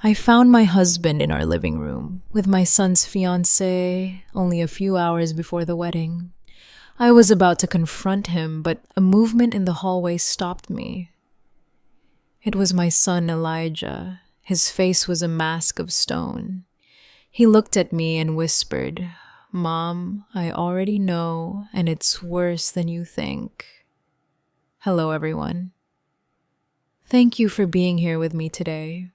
I found my husband in our living room, with my son's fiancée, only a few hours before the wedding. I was about to confront him, but a movement in the hallway stopped me. It was my son Elijah. His face was a mask of stone. He looked at me and whispered, "Mom, I already know, and it's worse than you think." Hello, everyone. Thank you for being here with me today.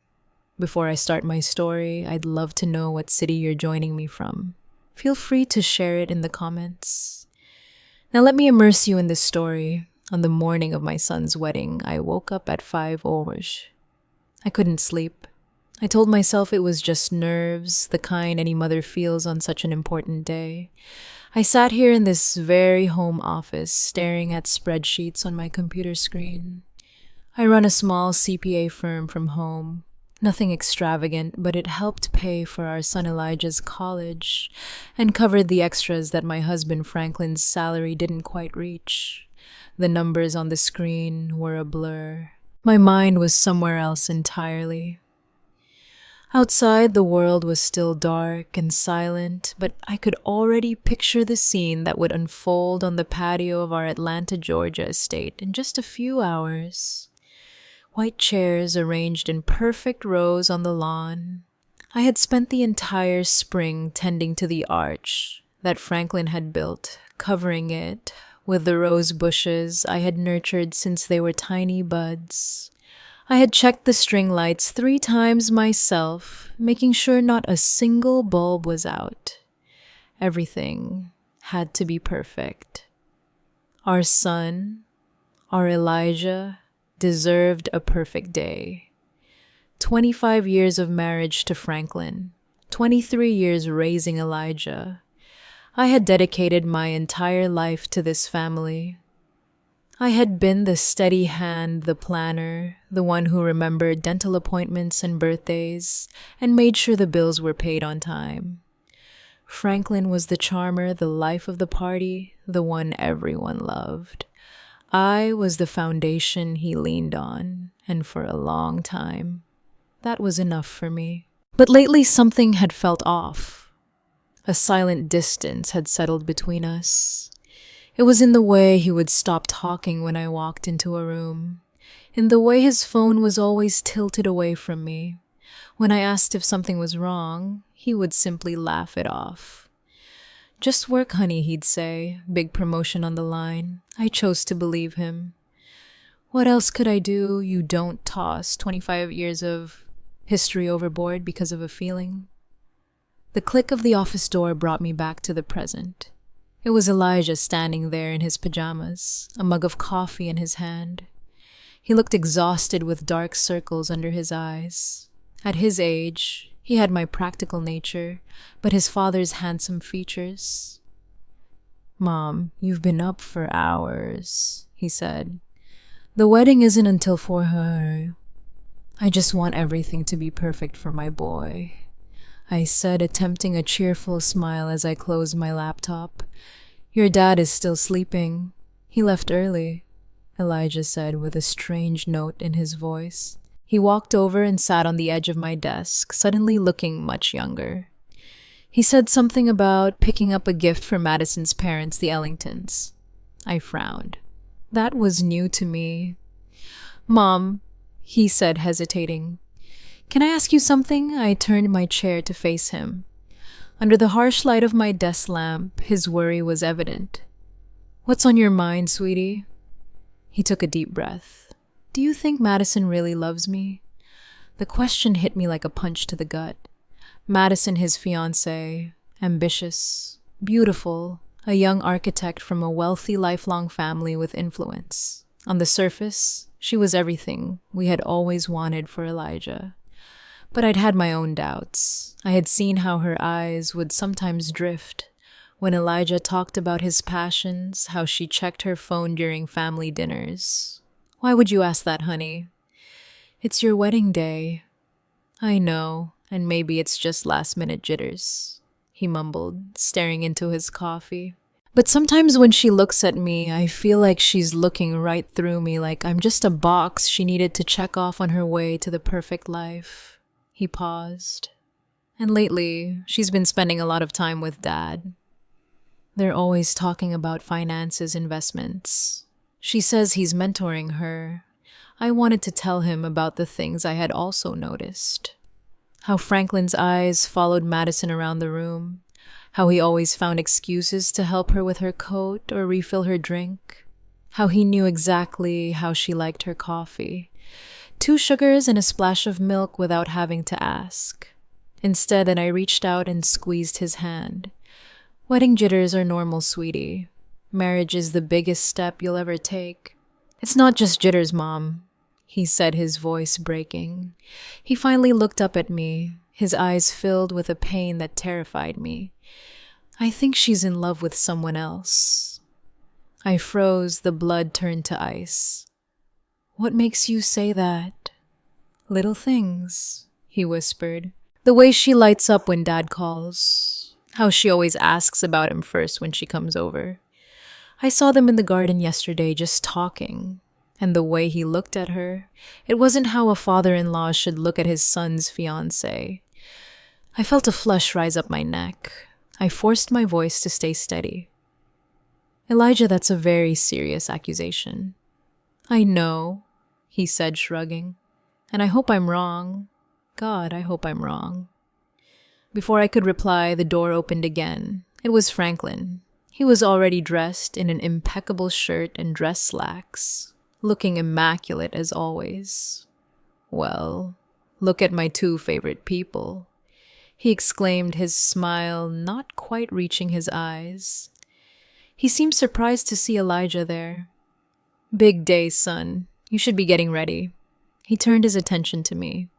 Before I start my story, I'd love to know what city you're joining me from. Feel free to share it in the comments. Now let me immerse you in this story. On the morning of my son's wedding, I woke up at 5 hours. I couldn't sleep. I told myself it was just nerves, the kind any mother feels on such an important day. I sat here in this very home office, staring at spreadsheets on my computer screen. I run a small CPA firm from home. Nothing extravagant, but it helped pay for our son Elijah's college and covered the extras that my husband Franklin's salary didn't quite reach. The numbers on the screen were a blur. My mind was somewhere else entirely. Outside, the world was still dark and silent, but I could already picture the scene that would unfold on the patio of our Atlanta, Georgia estate in just a few hours. White chairs arranged in perfect rows on the lawn. I had spent the entire spring tending to the arch that Franklin had built, covering it with the rose bushes I had nurtured since they were tiny buds. I had checked the string lights 3 times myself, making sure not a single bulb was out. Everything had to be perfect. Our son, our Elijah, deserved a perfect day. 25 years of marriage to Franklin, 23 years raising Elijah. I had dedicated my entire life to this family. I had been the steady hand, the planner, the one who remembered dental appointments and birthdays, and made sure the bills were paid on time. Franklin was the charmer, the life of the party, the one everyone loved. I was the foundation he leaned on, and for a long time, that was enough for me. But lately something had felt off. A silent distance had settled between us. It was in the way he would stop talking when I walked into a room, in the way his phone was always tilted away from me. When I asked if something was wrong, he would simply laugh it off. "Just work, honey," he'd say, big promotion on the line. I chose to believe him. What else could I do? You don't toss 25 years of history overboard because of a feeling. The click of the office door brought me back to the present. It was Elijah standing there in his pajamas, a mug of coffee in his hand. He looked exhausted with dark circles under his eyes. At his age, he had my practical nature, but his father's handsome features. "Mom, you've been up for hours," he said. "The wedding isn't until 4 I just want everything to be perfect for my boy," I said, attempting a cheerful smile as I closed my laptop. "Your dad is still sleeping. He left early," Elijah said with a strange note in his voice. He walked over and sat on the edge of my desk, suddenly looking much younger. He said something about picking up a gift for Madison's parents, the Ellingtons. I frowned. That was new to me. "Mom," he said, hesitating, "can I ask you something?" I turned my chair to face him. Under the harsh light of my desk lamp, his worry was evident. "What's on your mind, sweetie?" He took a deep breath. "Do you think Madison really loves me?" The question hit me like a punch to the gut. Madison, his fiancée, ambitious, beautiful, a young architect from a wealthy, lifelong family with influence. On the surface, she was everything we had always wanted for Elijah. But I'd had my own doubts. I had seen how her eyes would sometimes drift when Elijah talked about his passions, how she checked her phone during family dinners. "Why would you ask that, honey?" "It's your wedding day." "I know, and maybe it's just last-minute jitters," he mumbled, staring into his coffee. "But sometimes when she looks at me, I feel like she's looking right through me, like I'm just a box she needed to check off on her way to the perfect life." He paused. And lately, she's been spending a lot of time with Dad. They're always talking about finances, investments. She says he's mentoring her. I wanted to tell him about the things I had also noticed. How Franklin's eyes followed Madison around the room. How he always found excuses to help her with her coat or refill her drink. How he knew exactly how she liked her coffee. 2 sugars and a splash of milk without having to ask. Instead, I reached out and squeezed his hand. Wedding jitters are normal, sweetie. Marriage is the biggest step you'll ever take. It's not just jitters, Mom, he said, his voice breaking. He finally looked up at me, his eyes filled with a pain that terrified me. I think she's in love with someone else. I froze, the blood turned to ice. What makes you say that? Little things, he whispered. The way she lights up when Dad calls. How she always asks about him first when she comes over. I saw them in the garden yesterday just talking. And the way he looked at her, it wasn't how a father-in-law should look at his son's fiancée. I felt a flush rise up my neck. I forced my voice to stay steady. Elijah, that's a very serious accusation. I know, he said, shrugging. And I hope I'm wrong. God, I hope I'm wrong. Before I could reply, the door opened again. It was Franklin. He was already dressed in an impeccable shirt and dress slacks, looking immaculate as always. Well, look at my 2 favorite people, he exclaimed, his smile not quite reaching his eyes. He seemed surprised to see Elijah there. Big day, son. You should be getting ready. He turned his attention to me.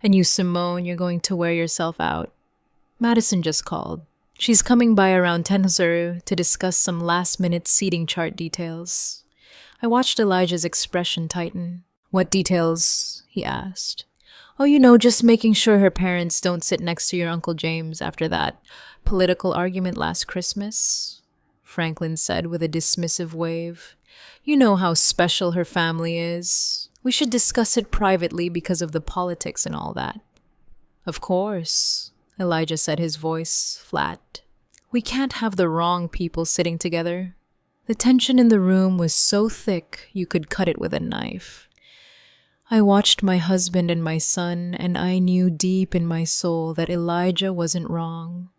And you, Simone, you're going to wear yourself out. Madison just called. She's coming by around 10:00 to discuss some last-minute seating chart details. I watched Elijah's expression tighten. What details? He asked. Oh, just making sure her parents don't sit next to your Uncle James after that political argument last Christmas, Franklin said with a dismissive wave. You know how special her family is. We should discuss it privately because of the politics and all that. Of course, Elijah said, his voice flat. We can't have the wrong people sitting together. The tension in the room was so thick you could cut it with a knife. I watched my husband and my son, and I knew deep in my soul that Elijah wasn't wrong.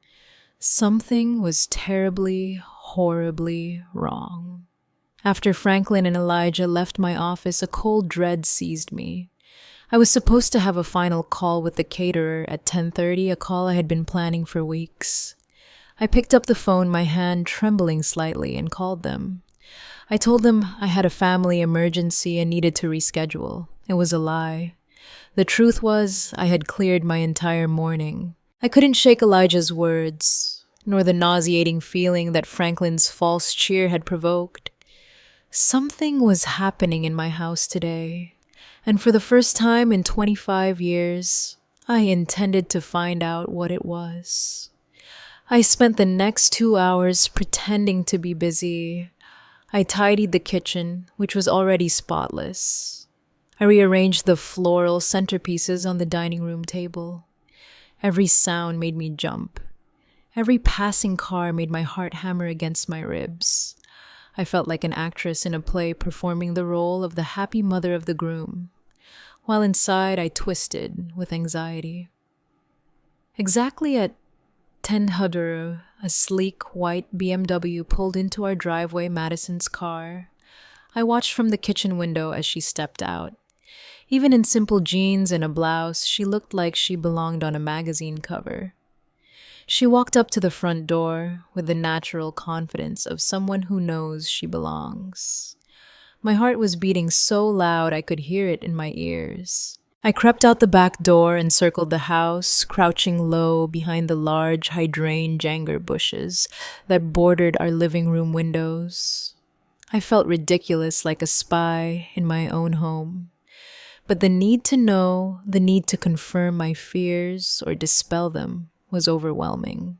Something was terribly, horribly wrong. After Franklin and Elijah left my office, a cold dread seized me. I was supposed to have a final call with the caterer at 10:30, a call I had been planning for weeks. I picked up the phone, my hand trembling slightly, and called them. I told them I had a family emergency and needed to reschedule. It was a lie. The truth was, I had cleared my entire morning. I couldn't shake Elijah's words, nor the nauseating feeling that Franklin's false cheer had provoked. Something was happening in my house today, and for the first time in 25 years, I intended to find out what it was. I spent the next 2 hours pretending to be busy. I tidied the kitchen, which was already spotless. I rearranged the floral centerpieces on the dining room table. Every sound made me jump. Every passing car made my heart hammer against my ribs. I felt like an actress in a play performing the role of the happy mother of the groom, while inside I twisted with anxiety. Exactly at 10:00, a sleek white BMW pulled into our driveway, Madison's car. I watched from the kitchen window as she stepped out. Even in simple jeans and a blouse, she looked like she belonged on a magazine cover. She walked up to the front door with the natural confidence of someone who knows she belongs. My heart was beating so loud I could hear it in my ears. I crept out the back door and circled the house, crouching low behind the large hydrangea bushes that bordered our living room windows. I felt ridiculous, like a spy in my own home. But the need to know, the need to confirm my fears or dispel them was overwhelming.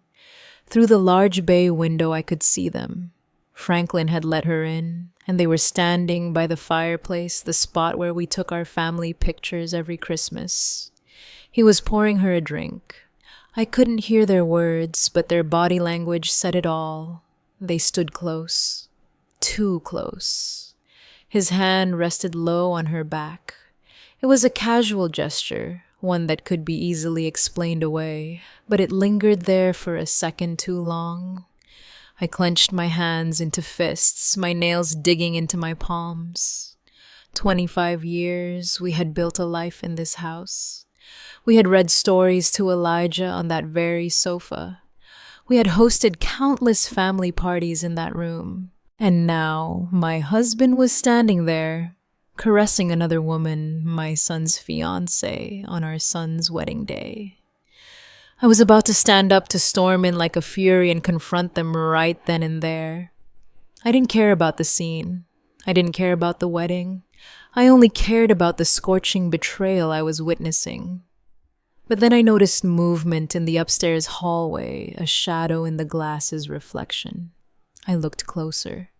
Through the large bay window, I could see them. Franklin had let her in, and they were standing by the fireplace, the spot where we took our family pictures every Christmas. He was pouring her a drink. I couldn't hear their words, but their body language said it all. They stood close. Too close. His hand rested low on her back. It was a casual gesture, one that could be easily explained away, but it lingered there for a second too long. I clenched my hands into fists, my nails digging into my palms. 25 years, we had built a life in this house. We had read stories to Elijah on that very sofa. We had hosted countless family parties in that room. And now, my husband was standing there, caressing another woman, my son's fiancée, on our son's wedding day. I was about to stand up to storm in like a fury and confront them right then and there. I didn't care about the scene. I didn't care about the wedding. I only cared about the scorching betrayal I was witnessing. But then I noticed movement in the upstairs hallway, a shadow in the glass's reflection. I looked closer.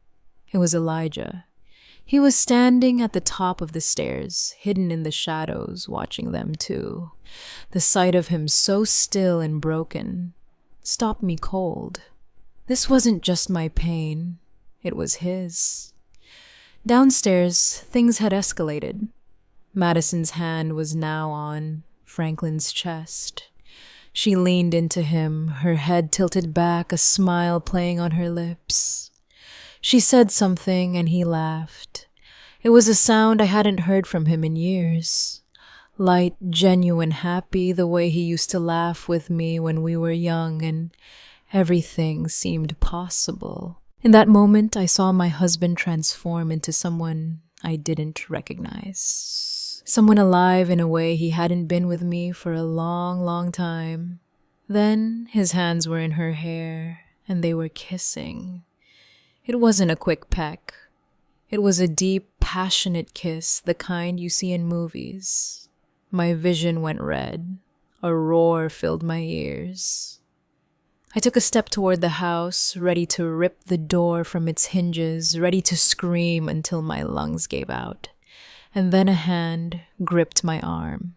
It was Elijah. He was standing at the top of the stairs, hidden in the shadows, watching them too. The sight of him so still and broken stopped me cold. This wasn't just my pain. It was his. Downstairs, things had escalated. Madison's hand was now on Franklin's chest. She leaned into him, her head tilted back, a smile playing on her lips. She said something and he laughed. It was a sound I hadn't heard from him in years. Light, genuine, happy, the way he used to laugh with me when we were young and everything seemed possible. In that moment, I saw my husband transform into someone I didn't recognize. Someone alive in a way he hadn't been with me for a long, long time. Then his hands were in her hair, and they were kissing. It wasn't a quick peck. It was a deep, passionate kiss, the kind you see in movies. My vision went red. A roar filled my ears. I took a step toward the house, ready to rip the door from its hinges, ready to scream until my lungs gave out. And then a hand gripped my arm.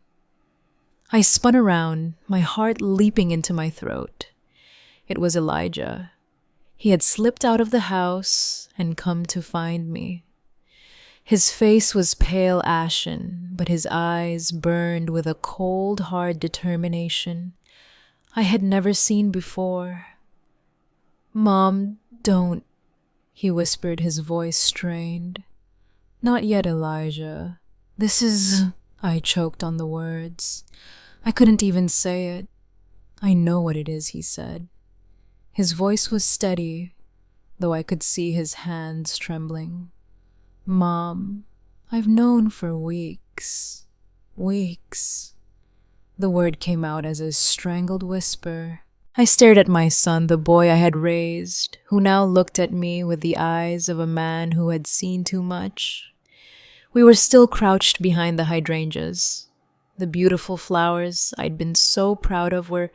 I spun around, my heart leaping into my throat. It was Elijah. He had slipped out of the house and come to find me. His face was pale ashen, but his eyes burned with a cold, hard determination I had never seen before. "Mom, don't," he whispered, his voice strained. "Not yet, Elijah. This is—" I choked on the words. I couldn't even say it. "I know what it is," he said. His voice was steady, though I could see his hands trembling. "Mom, I've known for weeks. Weeks." The word came out as a strangled whisper. I stared at my son, the boy I had raised, who now looked at me with the eyes of a man who had seen too much. We were still crouched behind the hydrangeas. The beautiful flowers I'd been so proud of were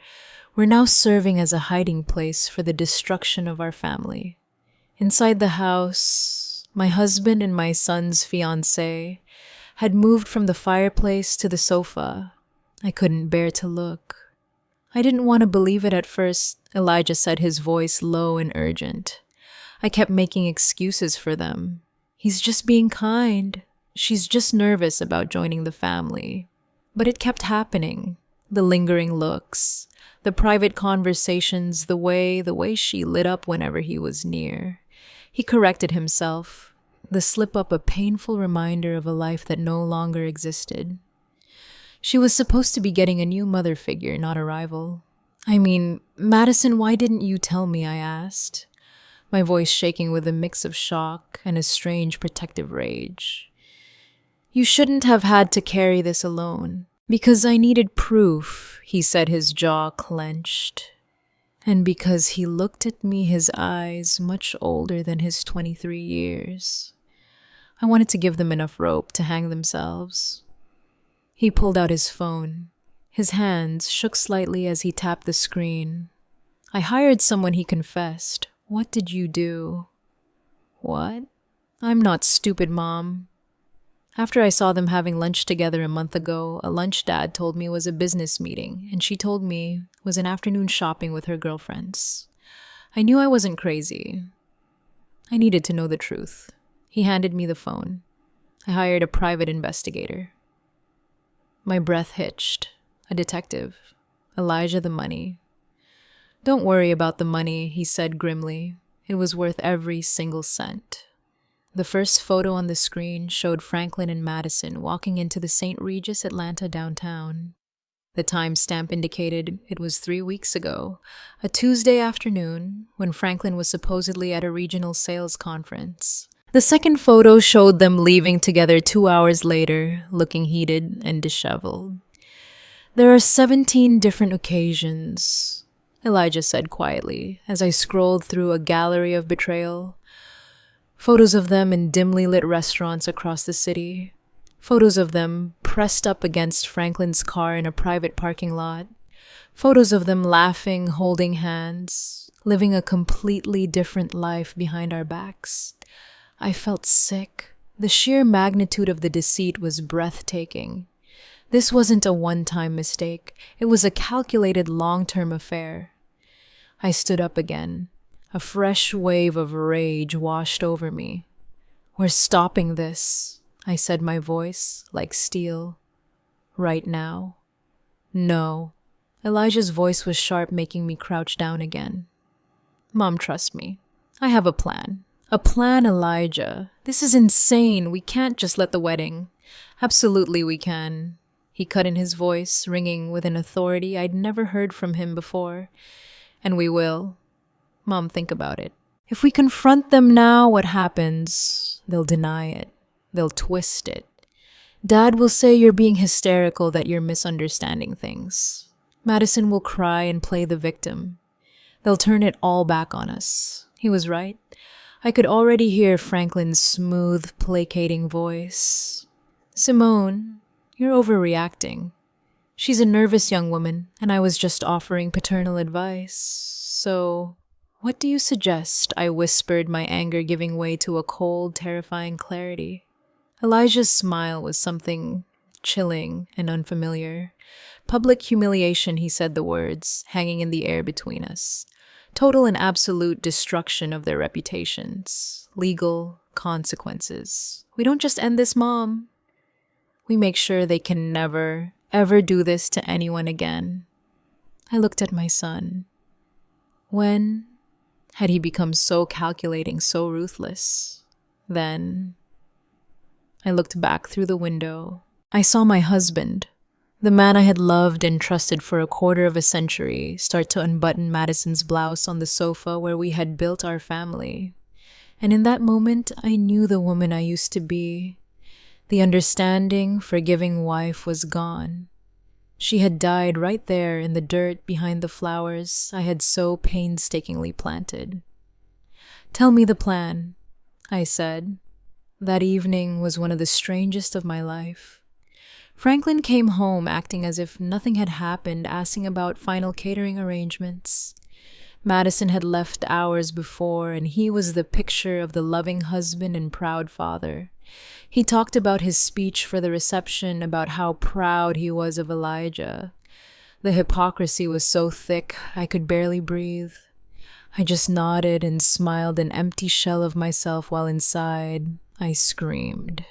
now serving as a hiding place for the destruction of our family. Inside the house, my husband and my son's fiancée had moved from the fireplace to the sofa. I couldn't bear to look. I didn't want to believe it at first, Elijah said, his voice low and urgent. I kept making excuses for them. "He's just being kind. She's just nervous about joining the family." But it kept happening. The lingering looks, the private conversations, the way she lit up whenever he was near. He corrected himself, the slip-up a painful reminder of a life that no longer existed. She was supposed to be getting a new mother figure, not a rival. "I mean, Madison, why didn't you tell me?" I asked, my voice shaking with a mix of shock and a strange protective rage. "You shouldn't have had to carry this alone." "Because I needed proof," he said, his jaw clenched. And because he looked at me, his eyes much older than his 23 years. I wanted to give them enough rope to hang themselves. He pulled out his phone. His hands shook slightly as he tapped the screen. "I hired someone," he confessed. "What did you do?" "What?" "I'm not stupid, Mom." After I saw them having lunch together a month ago, a lunch Dad told me was a business meeting, and she told me was an afternoon shopping with her girlfriends. I knew I wasn't crazy. I needed to know the truth. He handed me the phone. I hired a private investigator. My breath hitched. A detective. Elijah the Money. "Don't worry about the money," he said grimly. It was worth every single cent. The first photo on the screen showed Franklin and Madison walking into the St. Regis Atlanta downtown. The timestamp indicated it was 3 weeks ago, a Tuesday afternoon, when Franklin was supposedly at a regional sales conference. The second photo showed them leaving together 2 hours later, looking heated and disheveled. "There are 17 different occasions," Elijah said quietly, as I scrolled through a gallery of betrayal. Photos of them in dimly lit restaurants across the city. Photos of them pressed up against Franklin's car in a private parking lot. Photos of them laughing, holding hands, living a completely different life behind our backs. I felt sick. The sheer magnitude of the deceit was breathtaking. This wasn't a one-time mistake. It was a calculated long-term affair. I stood up again. A fresh wave of rage washed over me. "We're stopping this," I said, my voice like steel. "Right now." "No." Elijah's voice was sharp, making me crouch down again. "Mom, trust me. I have a plan. A plan, Elijah. This is insane. We can't just let the wedding." "Absolutely we can." He cut in, his voice ringing with an authority I'd never heard from him before. "And we will." "Mom, think about it. If we confront them now, what happens? They'll deny it. They'll twist it. Dad will say you're being hysterical, that you're misunderstanding things. Madison will cry and play the victim. They'll turn it all back on us." He was right. I could already hear Franklin's smooth, placating voice. "Simone, you're overreacting. She's a nervous young woman, and I was just offering paternal advice. So, what do you suggest?" I whispered, my anger giving way to a cold, terrifying clarity. Elijah's smile was something chilling and unfamiliar. "Public humiliation," he said the words, hanging in the air between us. "Total and absolute destruction of their reputations. Legal consequences. We don't just end this, Mom. We make sure they can never, ever do this to anyone again." I looked at my son. When had he become so calculating, so ruthless? Then I looked back through the window. I saw my husband, the man I had loved and trusted for a quarter of a century, start to unbutton Madison's blouse on the sofa where we had built our family. And in that moment, I knew the woman I used to be. The understanding, forgiving wife was gone. She had died right there in the dirt behind the flowers I had so painstakingly planted. "Tell me the plan," I said. That evening was one of the strangest of my life. Franklin came home acting as if nothing had happened, asking about final catering arrangements. Madison had left hours before, and he was the picture of the loving husband and proud father. He talked about his speech for the reception, about how proud he was of Elijah. The hypocrisy was so thick I could barely breathe. I just nodded and smiled, an empty shell of myself, while inside I screamed.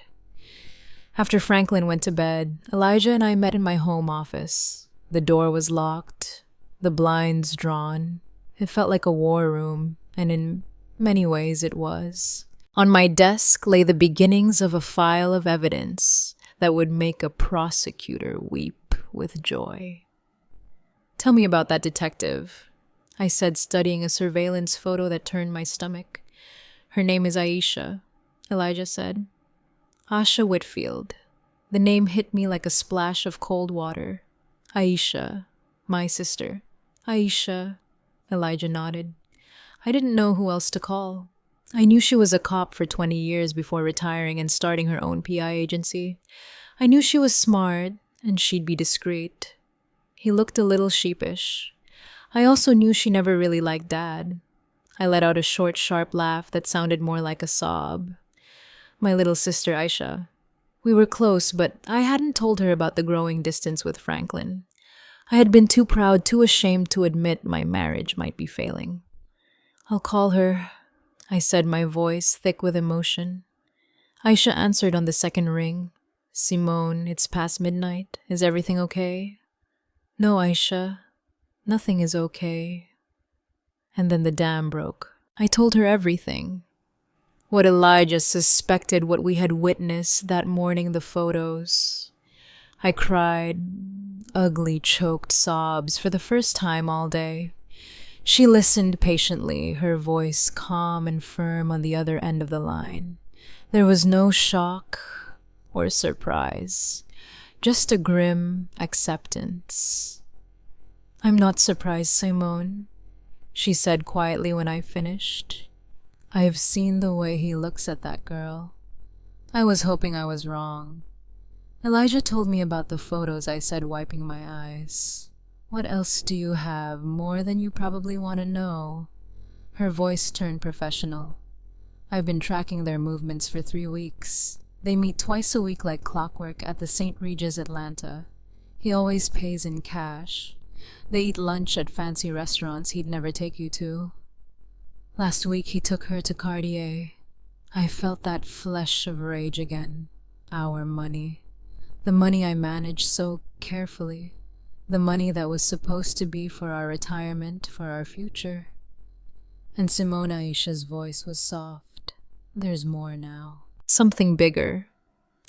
After Franklin went to bed, Elijah and I met in my home office. The door was locked, the blinds drawn. It felt like a war room, and in many ways it was. On my desk lay the beginnings of a file of evidence that would make a prosecutor weep with joy. "Tell me about that detective," I said, studying a surveillance photo that turned my stomach. "Her name is Aisha," Elijah said. "Asha Whitfield." The name hit me like a splash of cold water. "Aisha, my sister." "Aisha," Elijah nodded. I didn't know who else to call. I knew she was a cop for 20 years before retiring and starting her own PI agency. I knew she was smart, and she'd be discreet. He looked a little sheepish. I also knew she never really liked Dad. I let out a short, sharp laugh that sounded more like a sob. "My little sister Aisha." We were close, but I hadn't told her about the growing distance with Franklin. I had been too proud, too ashamed to admit my marriage might be failing. "I'll call her," I said, my voice thick with emotion. Aisha answered on the second ring. "Simone, it's past midnight. Is everything okay?" "No, Aisha. Nothing is okay." And then the dam broke. I told her everything. What Elijah suspected, what we had witnessed that morning, the photos. I cried, ugly, choked sobs for the first time all day. She listened patiently, her voice calm and firm on the other end of the line. There was no shock or surprise, just a grim acceptance. "I'm not surprised, Simone," she said quietly when I finished. "I've seen the way he looks at that girl. I was hoping I was wrong." Elijah told me about the photos, I said, wiping my eyes. "What else do you have, more than you probably want to know?" Her voice turned professional. "I've been tracking their movements for 3 weeks. They meet twice a week like clockwork at the St. Regis Atlanta. He always pays in cash. They eat lunch at fancy restaurants he'd never take you to. Last week he took her to Cartier. I felt that flush of rage again. Our money. The money I managed so carefully. The money that was supposed to be for our retirement, for our future." And Simone Aisha's voice was soft. "There's more now. Something bigger.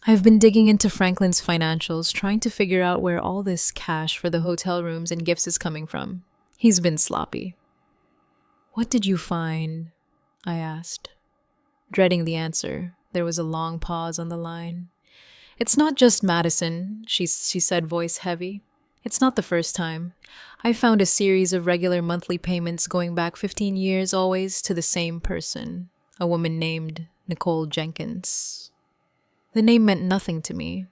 I've been digging into Franklin's financials, trying to figure out where all this cash for the hotel rooms and gifts is coming from. He's been sloppy." "What did you find?" I asked. Dreading the answer, there was a long pause on the line. "It's not just Madison," she said, voice heavy. "It's not the first time. I found a series of regular monthly payments going back 15 years, always to the same person, a woman named Nicole Jenkins." The name meant nothing to me.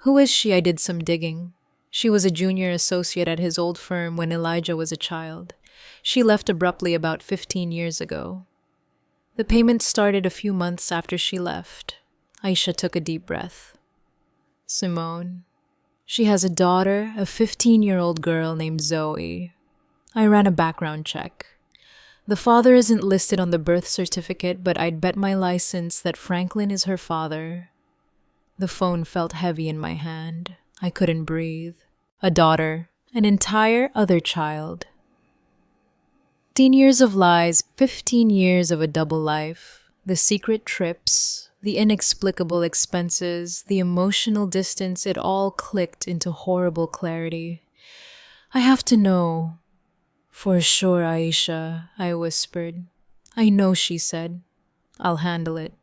Who is she? I did some digging. She was a junior associate at his old firm when Elijah was a child. She left abruptly about 15 years ago. The payments started a few months after she left. Aisha took a deep breath. "Simone, she has a daughter, a 15-year-old girl named Zoe. I ran a background check. The father isn't listed on the birth certificate, but I'd bet my license that Franklin is her father." The phone felt heavy in my hand. I couldn't breathe. A daughter, an entire other child. 15 years of lies, 15 years of a double life. The secret trips, the inexplicable expenses, the emotional distance, it all clicked into horrible clarity. "I have to know." "For sure, Aisha," I whispered. "I know," she said. "I'll handle it.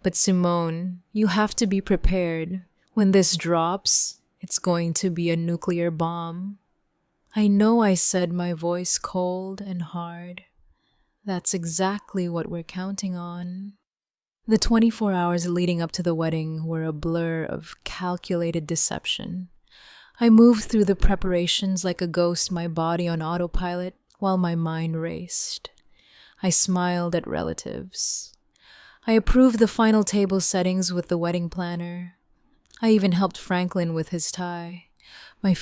But Simone, you have to be prepared. When this drops, it's going to be a nuclear bomb." "I know," I said, my voice cold and hard. "That's exactly what we're counting on." The 24 hours leading up to the wedding were a blur of calculated deception. I moved through the preparations like a ghost, my body on autopilot, while my mind raced. I smiled at relatives. I approved the final table settings with the wedding planner. I even helped Franklin with his tie, my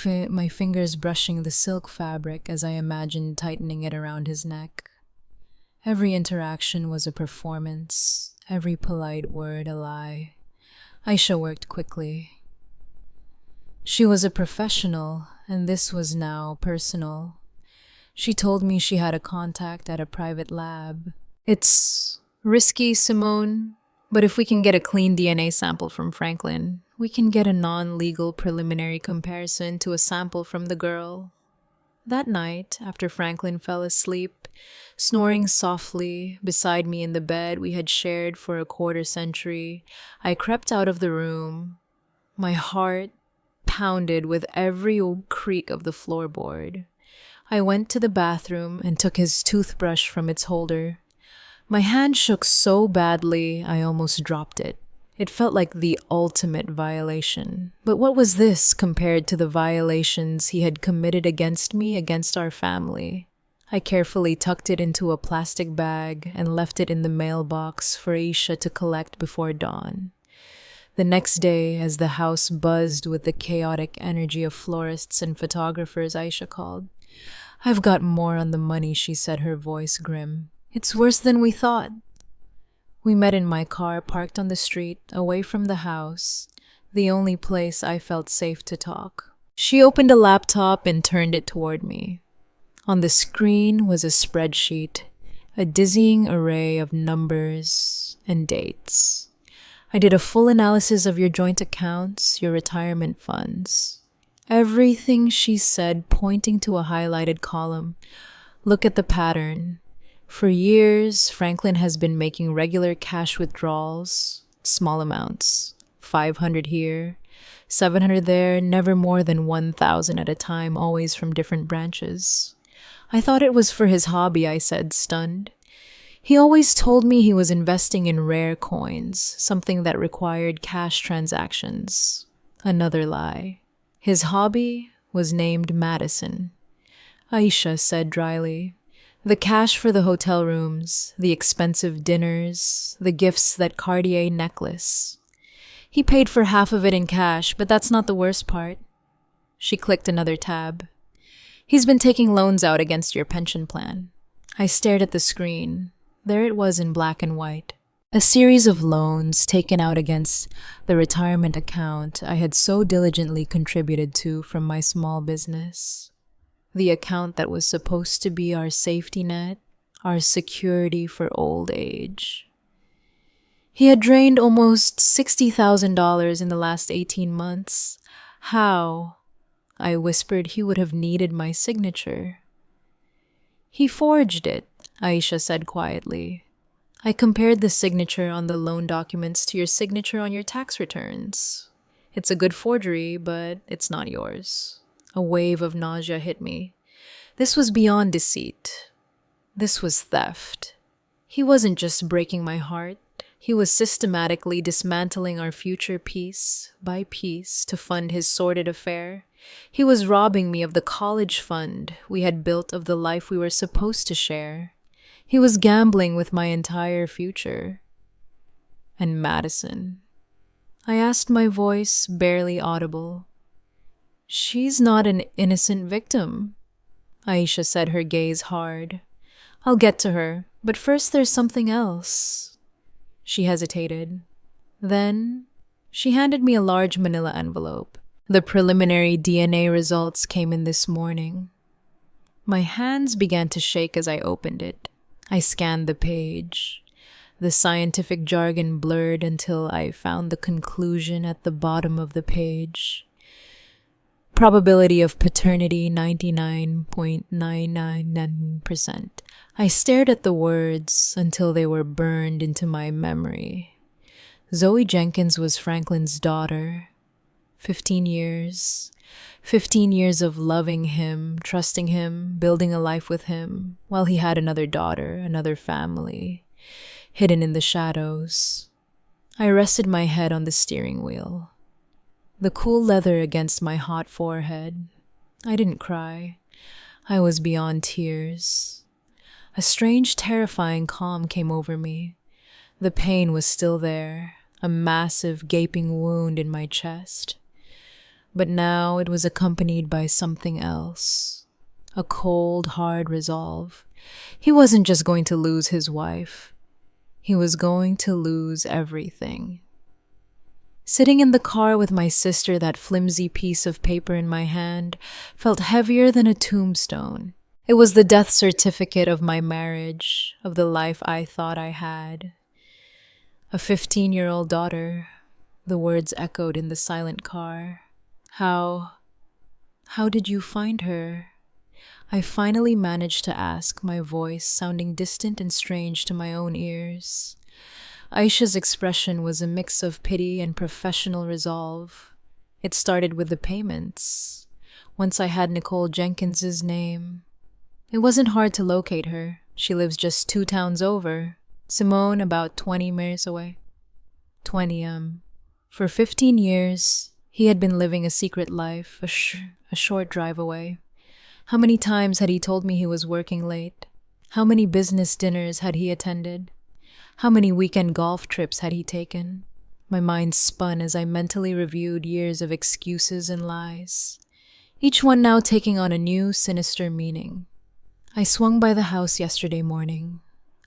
fingers brushing the silk fabric as I imagined tightening it around his neck. Every interaction was a performance, every polite word a lie. Aisha worked quickly. She was a professional, and this was now personal. She told me she had a contact at a private lab. "It's risky, Simone, but if we can get a clean DNA sample from Franklin, we can get a non-legal preliminary comparison to a sample from the girl." That night, after Franklin fell asleep, snoring softly beside me in the bed we had shared for a quarter century, I crept out of the room. My heart pounded with every creak of the floorboard. I went to the bathroom and took his toothbrush from its holder. My hand shook so badly I almost dropped it. It felt like the ultimate violation. But what was this compared to the violations he had committed against me, against our family? I carefully tucked it into a plastic bag and left it in the mailbox for Aisha to collect before dawn. The next day, as the house buzzed with the chaotic energy of florists and photographers, Aisha called. "I've got more on the money," she said, her voice grim. "It's worse than we thought." We met in my car, parked on the street, away from the house, the only place I felt safe to talk. She opened a laptop and turned it toward me. On the screen was a spreadsheet, a dizzying array of numbers and dates. I did a full analysis of your joint accounts, your retirement funds. Everything she said pointing to a highlighted column. Look at the pattern. For years, Franklin has been making regular cash withdrawals, small amounts, 500 here, 700 there, never more than 1,000 at a time, always from different branches. I thought it was for his hobby, I said, stunned. He always told me he was investing in rare coins, something that required cash transactions. Another lie. His hobby was named Madison. Aisha said dryly. The cash for the hotel rooms, the expensive dinners, the gifts, that Cartier necklace. He paid for half of it in cash, but that's not the worst part. She clicked another tab. He's been taking loans out against your pension plan. I stared at the screen. There it was in black and white. A series of loans taken out against the retirement account I had so diligently contributed to from my small business. The account that was supposed to be our safety net, our security for old age. He had drained almost $60,000 in the last 18 months. How? I whispered. He would have needed my signature. He forged it, Aisha said quietly. I compared the signature on the loan documents to your signature on your tax returns. It's a good forgery, but it's not yours. A wave of nausea hit me. This was beyond deceit. This was theft. He wasn't just breaking my heart. He was systematically dismantling our future piece by piece to fund his sordid affair. He was robbing me of the college fund we had built, of the life we were supposed to share. He was gambling with my entire future. And Madison. I asked, my voice barely audible. She's not an innocent victim, Aisha said, her gaze hard. I'll get to her, but first there's something else. She hesitated. Then she handed me a large manila envelope. The preliminary DNA results came in this morning. My hands began to shake as I opened it. I scanned the page. The scientific jargon blurred until I found the conclusion at the bottom of the page. Probability of paternity 99.999%. I stared at the words until they were burned into my memory. Zoe Jenkins was Franklin's daughter. 15 years. 15 years of loving him, trusting him, building a life with him, while he had another daughter, another family, hidden in the shadows. I rested my head on the steering wheel. The cool leather against my hot forehead. I didn't cry. I was beyond tears. A strange, terrifying calm came over me. The pain was still there, a massive, gaping wound in my chest. But now it was accompanied by something else. A cold, hard resolve. He wasn't just going to lose his wife. He was going to lose everything. Sitting in the car with my sister, that flimsy piece of paper in my hand felt heavier than a tombstone. It was the death certificate of my marriage, of the life I thought I had. A 15-year-old daughter, the words echoed in the silent car. How did you find her? I finally managed to ask, my voice sounding distant and strange to my own ears. Aisha's expression was a mix of pity and professional resolve. It started with the payments. Once I had Nicole Jenkins's name. It wasn't hard to locate her. She lives just 2 towns over. Simone about 20 miles away. 20. For 15 years, he had been living a secret life, a short drive away. How many times had he told me he was working late? How many business dinners had he attended? How many weekend golf trips had he taken? My mind spun as I mentally reviewed years of excuses and lies, each one now taking on a new, sinister meaning. I swung by the house yesterday morning.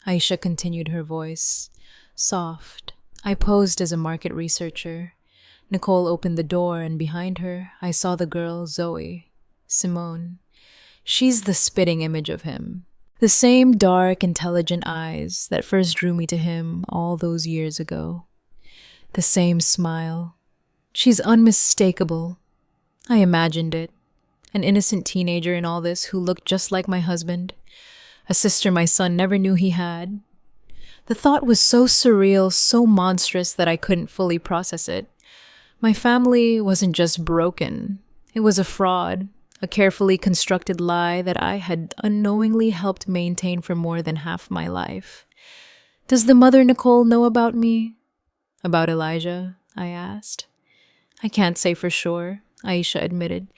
Aisha continued, her voice soft. I posed as a market researcher. Nicole opened the door, and behind her, I saw the girl, Zoe. Simone. She's the spitting image of him. The same dark, intelligent eyes that first drew me to him all those years ago. The same smile. She's unmistakable. I imagined it. An innocent teenager in all this who looked just like my husband. A sister my son never knew he had. The thought was so surreal, so monstrous that I couldn't fully process it. My family wasn't just broken. It was a fraud, a carefully constructed lie that I had unknowingly helped maintain for more than half my life. Does the mother Nicole know about me? About Elijah? I asked. I can't say for sure, Aisha admitted.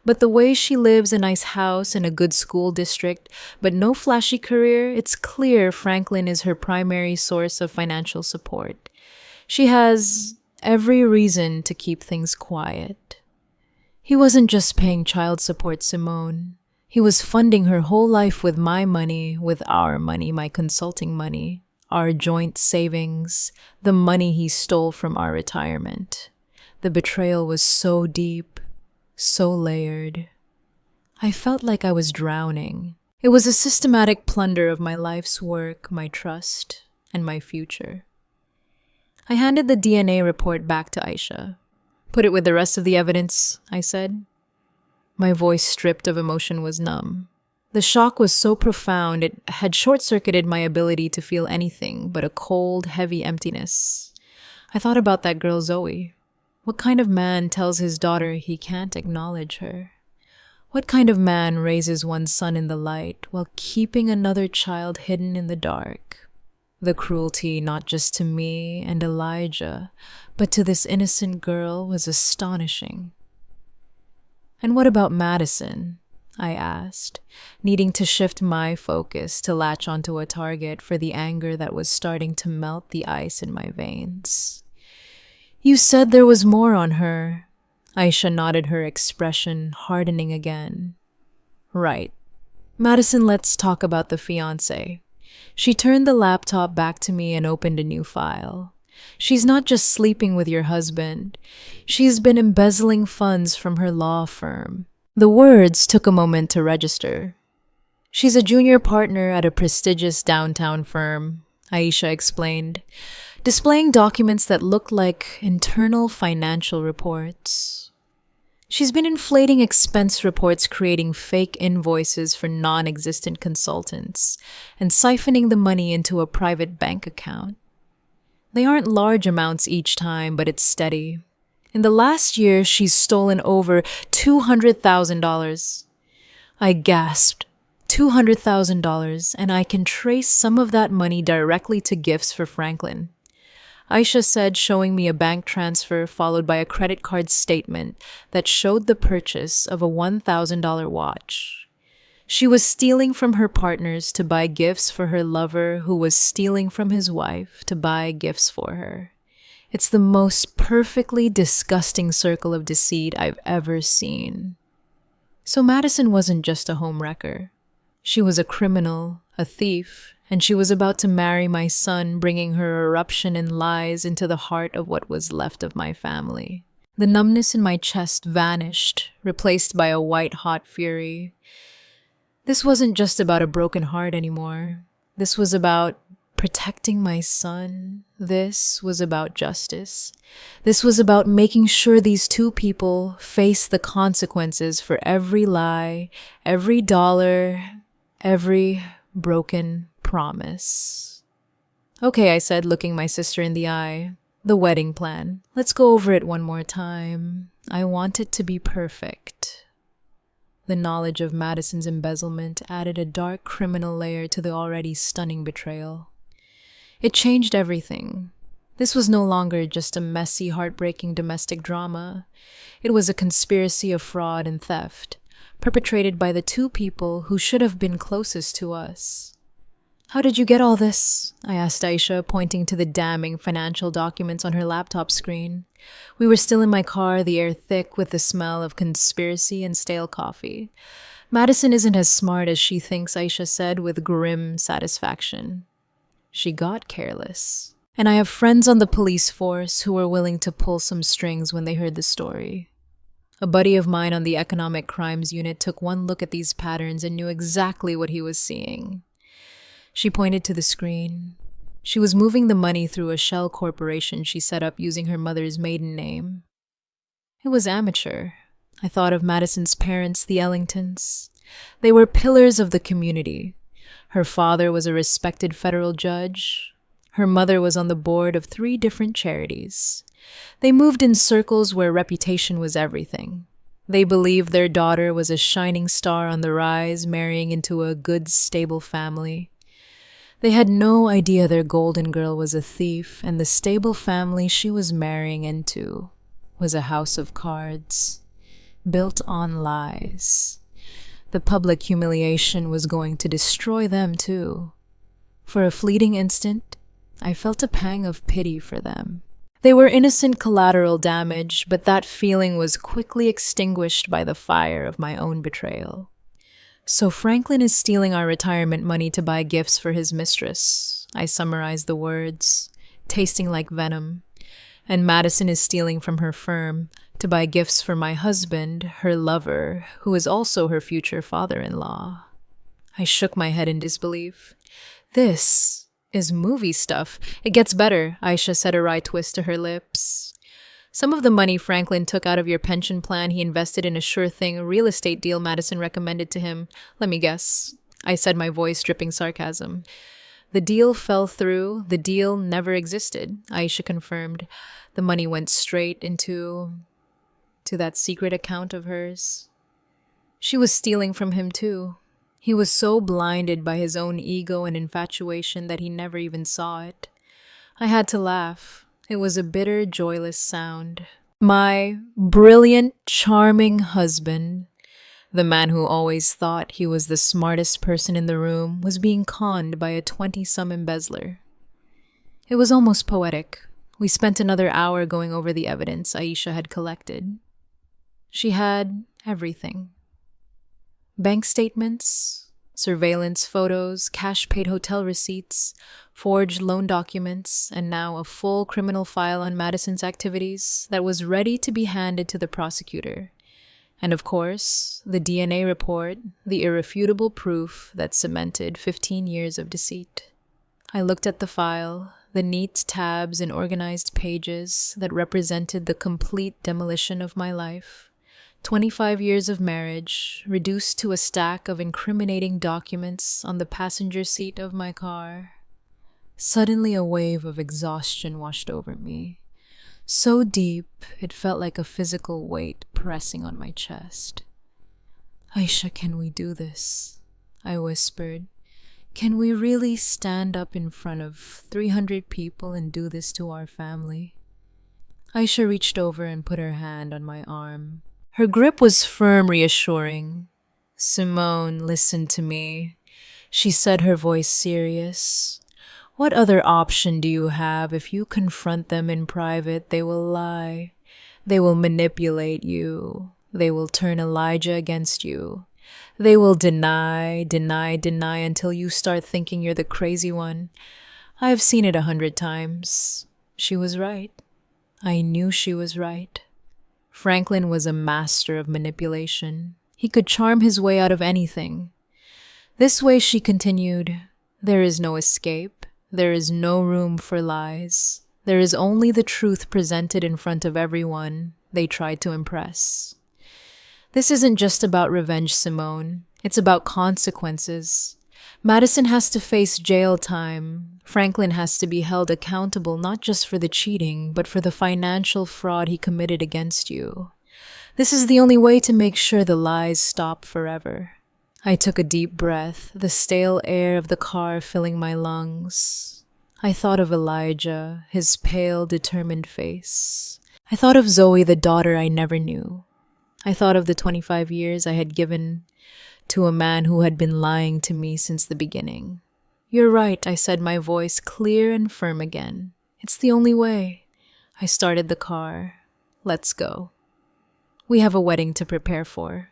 But the way she lives a nice house in a good school district, but no flashy career, it's clear Franklin is her primary source of financial support. She has every reason to keep things quiet. He wasn't just paying child support, Simone. He was funding her whole life with my money, with our money, my consulting money, our joint savings, the money he stole from our retirement. The betrayal was so deep, so layered. I felt like I was drowning. It was a systematic plunder of my life's work, my trust, and my future. I handed the DNA report back to Aisha. Put it with the rest of the evidence, I said. My voice, stripped of emotion, was numb. The shock was so profound it had short-circuited my ability to feel anything but a cold, heavy emptiness. I thought about that girl Zoe. What kind of man tells his daughter he can't acknowledge her? What kind of man raises one son in the light while keeping another child hidden in the dark? The cruelty, not just to me and Elijah, but to this innocent girl, was astonishing. And what about Madison? I asked, needing to shift my focus to latch onto a target for the anger that was starting to melt the ice in my veins. You said there was more on her. Aisha nodded, her expression hardening again. Right. Madison, let's talk about the fiancé. She turned the laptop back to me and opened a new file. She's not just sleeping with your husband. She's been embezzling funds from her law firm. The words took a moment to register. She's a junior partner at a prestigious downtown firm, Aisha explained, displaying documents that looked like internal financial reports. She's been inflating expense reports, creating fake invoices for non-existent consultants, and siphoning the money into a private bank account. They aren't large amounts each time, but it's steady. In the last year, she's stolen over $200,000. I gasped. $200,000, and I can trace some of that money directly to gifts for Franklin. Aisha said, showing me a bank transfer followed by a credit card statement that showed the purchase of a $1,000 watch. She was stealing from her partners to buy gifts for her lover, who was stealing from his wife to buy gifts for her. It's the most perfectly disgusting circle of deceit I've ever seen. So Madison wasn't just a homewrecker. She was a criminal, a thief, and she was about to marry my son, bringing her eruption and lies into the heart of what was left of my family. The numbness in my chest vanished, replaced by a white-hot fury. This wasn't just about a broken heart anymore. This was about protecting my son. This was about justice. This was about making sure these two people face the consequences for every lie, every dollar, every broken promise. Okay, I said, looking my sister in the eye. The wedding plan. Let's go over it one more time. I want it to be perfect. The knowledge of Madison's embezzlement added a dark criminal layer to the already stunning betrayal. It changed everything. This was no longer just a messy, heartbreaking domestic drama. It was a conspiracy of fraud and theft, perpetrated by the two people who should have been closest to us. How did you get all this? I asked Aisha, pointing to the damning financial documents on her laptop screen. We were still in my car, the air thick with the smell of conspiracy and stale coffee. Madison isn't as smart as she thinks, Aisha said with grim satisfaction. She got careless. And I have friends on the police force who were willing to pull some strings when they heard the story. A buddy of mine on the economic crimes unit took one look at these patterns and knew exactly what he was seeing. She pointed to the screen. She was moving the money through a shell corporation she set up using her mother's maiden name. It was amateur. I thought of Madison's parents, the Ellingtons. They were pillars of the community. Her father was a respected federal judge. Her mother was on the board of 3 different charities. They moved in circles where reputation was everything. They believed their daughter was a shining star on the rise, marrying into a good, stable family. They had no idea their golden girl was a thief, and the stable family she was marrying into was a house of cards, built on lies. The public humiliation was going to destroy them too. For a fleeting instant, I felt a pang of pity for them. They were innocent collateral damage, but that feeling was quickly extinguished by the fire of my own betrayal. So Franklin is stealing our retirement money to buy gifts for his mistress. I summarized the words, tasting like venom. And Madison is stealing from her firm to buy gifts for my husband, her lover, who is also her future father-in-law. I shook my head in disbelief. This is movie stuff. It gets better, Aisha said, a wry twist to her lips. Some of the money Franklin took out of your pension plan he invested in a sure-thing real estate deal Madison recommended to him. Let me guess. I said, my voice dripping sarcasm. The deal fell through. The deal never existed, Aisha confirmed. The money went straight into that secret account of hers. She was stealing from him too. He was so blinded by his own ego and infatuation that he never even saw it. I had to laugh. It was a bitter, joyless sound. My brilliant, charming husband, the man who always thought he was the smartest person in the room, was being conned by a 20-some embezzler. It was almost poetic. We spent another hour going over the evidence Aisha had collected. She had everything. Bank statements, surveillance photos, cash-paid hotel receipts, forged loan documents, and now a full criminal file on Madison's activities that was ready to be handed to the prosecutor. And of course, the DNA report, the irrefutable proof that cemented 15 years of deceit. I looked at the file, the neat tabs and organized pages that represented the complete demolition of my life. 25 years of marriage, reduced to a stack of incriminating documents on the passenger seat of my car. Suddenly a wave of exhaustion washed over me. So deep, it felt like a physical weight pressing on my chest. Aisha, can we do this? I whispered. Can we really stand up in front of 300 people and do this to our family? Aisha reached over and put her hand on my arm. Her grip was firm, reassuring. Simone, listen to me, she said, her voice serious. What other option do you have? If you confront them in private, they will lie. They will manipulate you. They will turn Elijah against you. They will deny until you start thinking you're the crazy one. I've seen it 100 times. She was right. I knew she was right. Franklin was a master of manipulation. He could charm his way out of anything. This way, she continued, there is no escape. There is no room for lies. There is only the truth presented in front of everyone they tried to impress. This isn't just about revenge, Simone. It's about consequences. Madison has to face jail time. Franklin has to be held accountable not just for the cheating, but for the financial fraud he committed against you. This is the only way to make sure the lies stop forever. I took a deep breath, the stale air of the car filling my lungs. I thought of Elijah, his pale, determined face. I thought of Zoe, the daughter I never knew. I thought of the 25 years I had given to a man who had been lying to me since the beginning. "You're right," I said, my voice clear and firm again. "It's the only way." I started the car. "Let's go." We have a wedding to prepare for.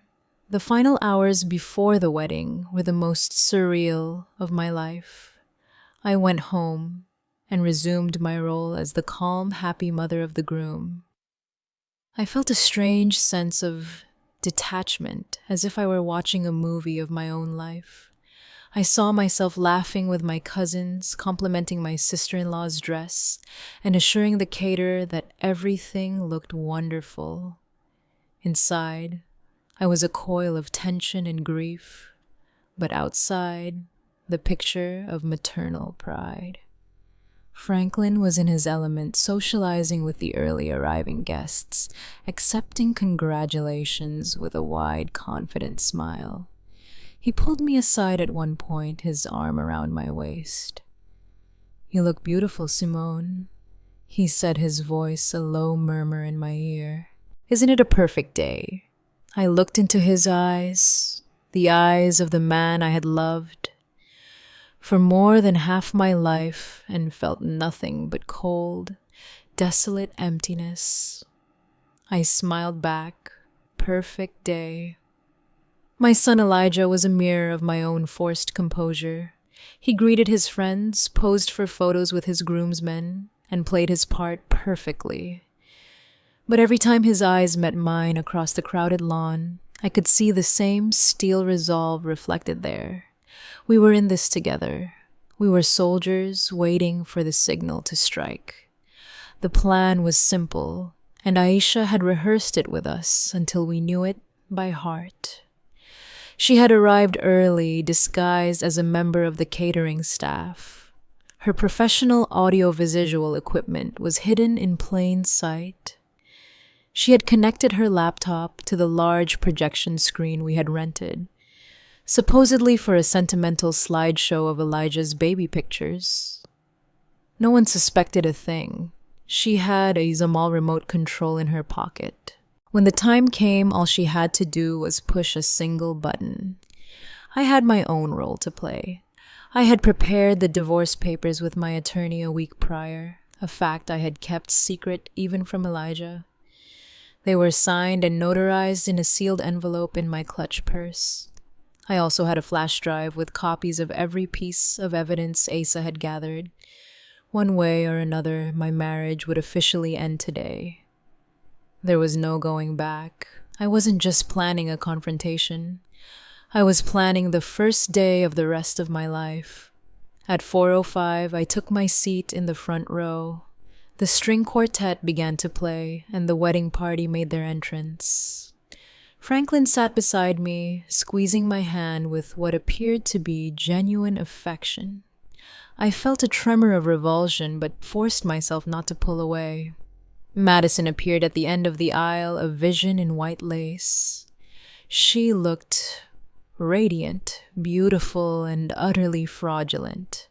The final hours before the wedding were the most surreal of my life. I went home and resumed my role as the calm, happy mother of the groom. I felt a strange sense of detachment, as if I were watching a movie of my own life. I saw myself laughing with my cousins, complimenting my sister-in-law's dress, and assuring the caterer that everything looked wonderful. Inside, I was a coil of tension and grief, but outside, the picture of maternal pride. Franklin was in his element, socializing with the early arriving guests, accepting congratulations with a wide, confident smile. He pulled me aside at one point, his arm around my waist. "You look beautiful, Simone," he said, his voice a low murmur in my ear. "Isn't it a perfect day?" I looked into his eyes, the eyes of the man I had loved for more than half my life, and felt nothing but cold, desolate emptiness. I smiled back. Perfect day. My son Elijah was a mirror of my own forced composure. He greeted his friends, posed for photos with his groomsmen, and played his part perfectly. But every time his eyes met mine across the crowded lawn, I could see the same steel resolve reflected there. We were in this together. We were soldiers waiting for the signal to strike. The plan was simple, and Aisha had rehearsed it with us until we knew it by heart. She had arrived early, disguised as a member of the catering staff. Her professional audiovisual equipment was hidden in plain sight. She had connected her laptop to the large projection screen we had rented, supposedly for a sentimental slideshow of Elijah's baby pictures. No one suspected a thing. She had a Zamal remote control in her pocket. When the time came, all she had to do was push a single button. I had my own role to play. I had prepared the divorce papers with my attorney a week prior, a fact I had kept secret even from Elijah. They were signed and notarized in a sealed envelope in my clutch purse. I also had a flash drive with copies of every piece of evidence Asa had gathered. One way or another, my marriage would officially end today. There was no going back. I wasn't just planning a confrontation. I was planning the first day of the rest of my life. At 4:05, I took my seat in the front row. The string quartet began to play, and the wedding party made their entrance. Franklin sat beside me, squeezing my hand with what appeared to be genuine affection. I felt a tremor of revulsion, but forced myself not to pull away. Madison appeared at the end of the aisle, a vision in white lace. She looked radiant, beautiful, and utterly fraudulent.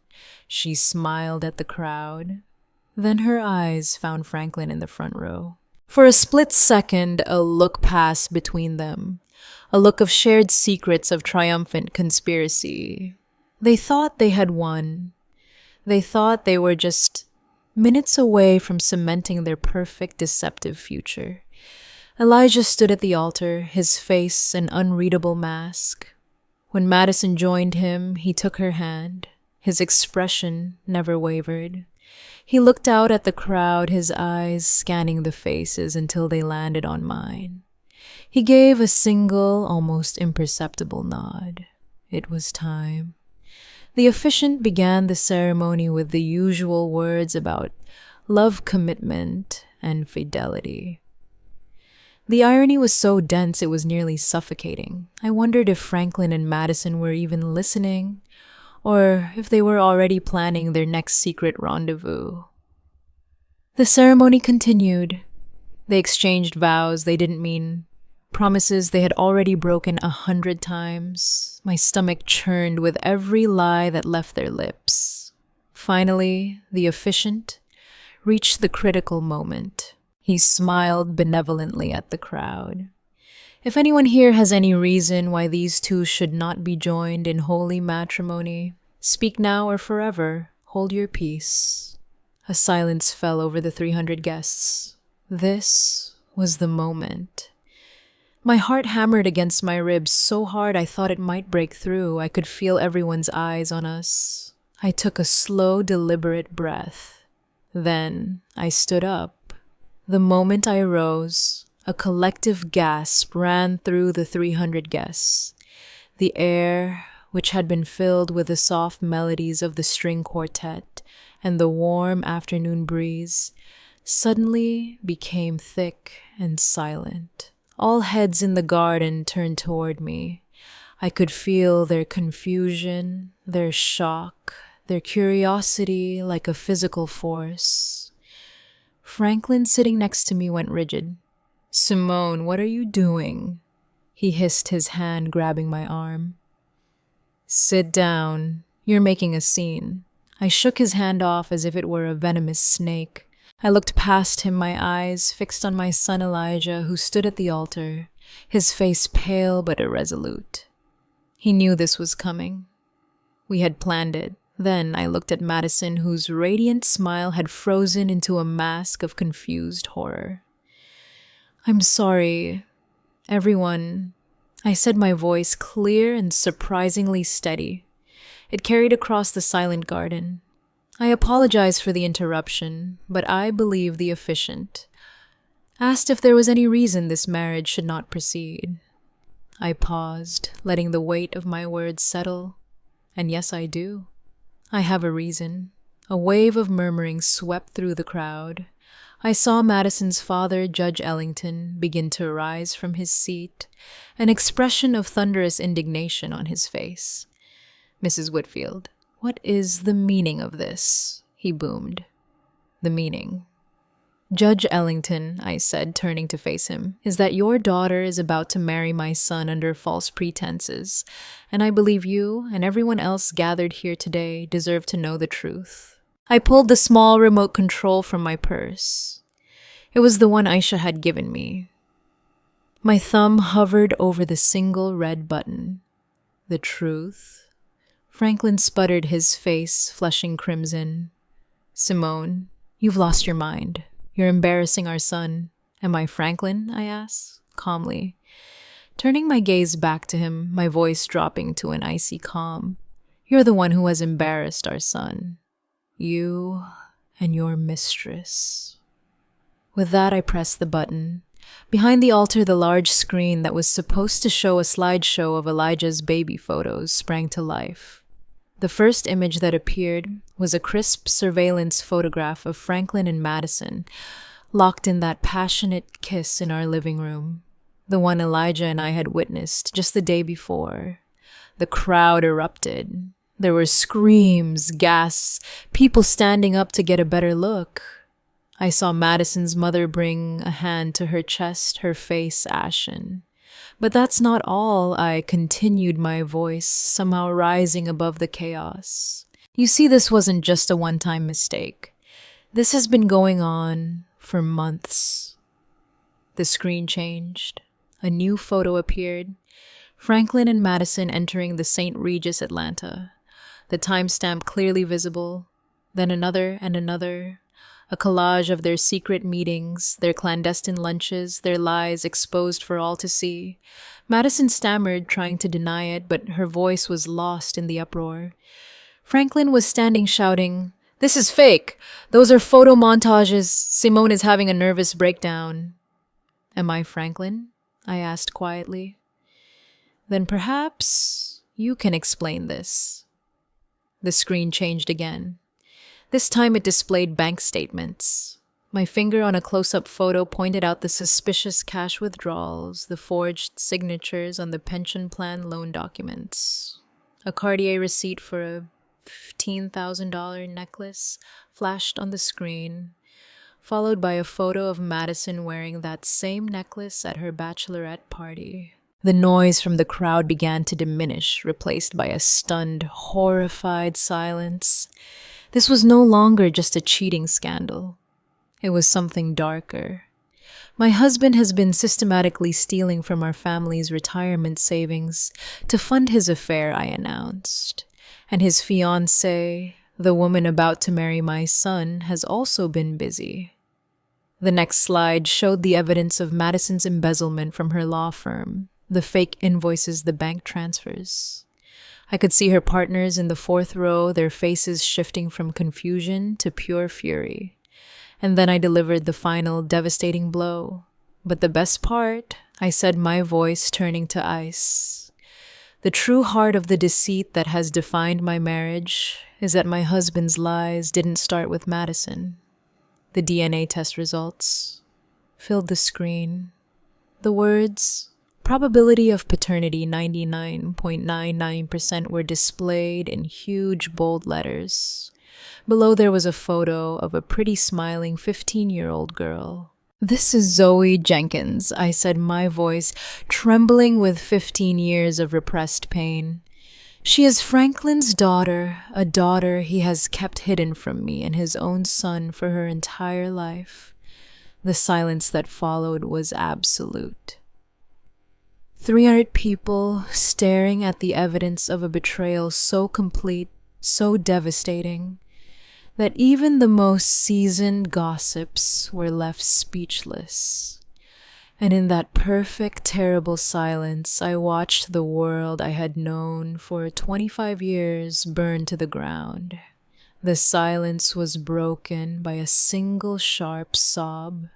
She smiled at the crowd. Then her eyes found Franklin in the front row. For a split second, a look passed between them, a look of shared secrets of triumphant conspiracy. They thought they had won. They thought they were just minutes away from cementing their perfect, deceptive future. Elijah stood at the altar, his face an unreadable mask. When Madison joined him, he took her hand. His expression never wavered. He looked out at the crowd, his eyes scanning the faces until they landed on mine. He gave a single, almost imperceptible nod. It was time. The officiant began the ceremony with the usual words about love, commitment, and fidelity. The irony was so dense it was nearly suffocating. I wondered if Franklin and Madison were even listening, or if they were already planning their next secret rendezvous. The ceremony continued. They exchanged vows they didn't mean, promises they had already broken 100 times. My stomach churned with every lie that left their lips. Finally, the officiant reached the critical moment. He smiled benevolently at the crowd. If anyone here has any reason why these two should not be joined in holy matrimony, Speak now or forever. Hold your peace. A silence fell over the 300 guests. This was the moment. My heart hammered against my ribs so hard I thought it might break through. I could feel everyone's eyes on us. I took a slow, deliberate breath. Then I stood up. The moment I rose, a collective gasp ran through the 300 guests. The air, which had been filled with the soft melodies of the string quartet and the warm afternoon breeze, suddenly became thick and silent. All heads in the garden turned toward me. I could feel their confusion, their shock, their curiosity like a physical force. Franklin, sitting next to me, went rigid. "Simone, what are you doing?" He hissed, his hand grabbing my arm. "Sit down. You're making a scene." I shook his hand off as if it were a venomous snake. I looked past him, my eyes fixed on my son Elijah, who stood at the altar, his face pale but irresolute. He knew this was coming. We had planned it. Then I looked at Madison, whose radiant smile had frozen into a mask of confused horror. "I'm sorry, everyone," I said, my voice clear and surprisingly steady. It carried across the silent garden. "I apologize for the interruption, but I believe the officiant asked if there was any reason this marriage should not proceed." I paused, letting the weight of my words settle. "And yes, I do. I have a reason." A wave of murmuring swept through the crowd. I saw Madison's father, Judge Ellington, begin to rise from his seat, an expression of thunderous indignation on his face. "Mrs. Whitfield, what is the meaning of this?" he boomed. "The meaning?" "Judge Ellington," I said, turning to face him, "is that your daughter is about to marry my son under false pretenses, and I believe you and everyone else gathered here today deserve to know the truth." I pulled the small remote control from my purse. It was the one Aisha had given me. My thumb hovered over the single red button. "The truth?" Franklin sputtered, his face flushing crimson. "Simone, you've lost your mind. You're embarrassing our son." "Am I Franklin?" I asked, calmly. Turning my gaze back to him, my voice dropping to an icy calm. "You're the one who has embarrassed our son. You and your mistress." With that, I pressed the button. Behind the altar, the large screen that was supposed to show a slideshow of Elijah's baby photos sprang to life. The first image that appeared was a crisp surveillance photograph of Franklin and Madison, locked in that passionate kiss in our living room, the one Elijah and I had witnessed just the day before. The crowd erupted. There were screams, gasps, people standing up to get a better look. I saw Madison's mother bring a hand to her chest, her face ashen. "But that's not all," I continued, my voice somehow rising above the chaos. "You see, this wasn't just a one-time mistake. This has been going on for months." The screen changed. A new photo appeared. Franklin and Madison entering the St. Regis, Atlanta. The timestamp clearly visible. Then another and another. A collage of their secret meetings, their clandestine lunches, their lies exposed for all to see. Madison stammered, trying to deny it, but her voice was lost in the uproar. Franklin was standing shouting, "This is fake! Those are photo montages! Simone is having a nervous breakdown." "Am I Franklin?" I asked quietly. "Then perhaps you can explain this." The screen changed again. This time it displayed bank statements. My finger on a close-up photo pointed out the suspicious cash withdrawals, the forged signatures on the pension plan loan documents. A Cartier receipt for a $15,000 necklace flashed on the screen, followed by a photo of Madison wearing that same necklace at her bachelorette party. The noise from the crowd began to diminish, replaced by a stunned, horrified silence. This was no longer just a cheating scandal. It was something darker. My husband has been systematically stealing from our family's retirement savings to fund his affair, I announced. And his fiancée, the woman about to marry my son, has also been busy. The next slide showed the evidence of Madison's embezzlement from her law firm, the fake invoices, the bank transfers. I could see her partners in the fourth row, their faces shifting from confusion to pure fury. And then I delivered the final devastating blow. But the best part, I said, my voice turning to ice. The true heart of the deceit that has defined my marriage is that my husband's lies didn't start with Madison. The DNA test results filled the screen. The words, probability of paternity 99.99% were displayed in huge bold letters. Below there was a photo of a pretty smiling 15-year-old girl. "This is Zoe Jenkins," I said, my voice trembling with 15 years of repressed pain. "She is Franklin's daughter, a daughter he has kept hidden from me and his own son for her entire life." The silence that followed was absolute. 300 people staring at the evidence of a betrayal so complete, so devastating, that even the most seasoned gossips were left speechless. And in that perfect, terrible silence, I watched the world I had known for 25 years burn to the ground. The silence was broken by a single sharp sob.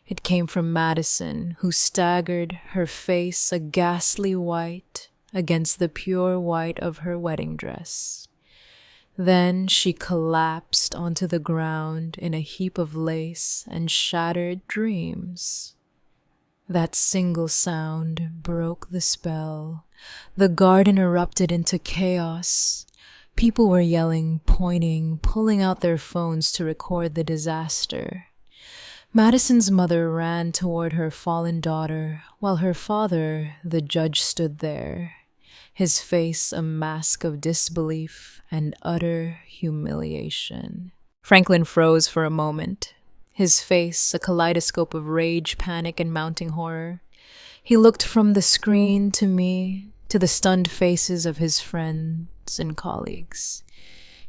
It came from Madison, who staggered, her face a ghastly white against the pure white of her wedding dress. Then she collapsed onto the ground in a heap of lace and shattered dreams. That single sound broke the spell. The garden erupted into chaos. People were yelling, pointing, pulling out their phones to record the disaster. Madison's mother ran toward her fallen daughter, while her father, the judge, stood there, his face a mask of disbelief and utter humiliation. Franklin froze for a moment, his face a kaleidoscope of rage, panic, and mounting horror. He looked from the screen to me, to the stunned faces of his friends and colleagues.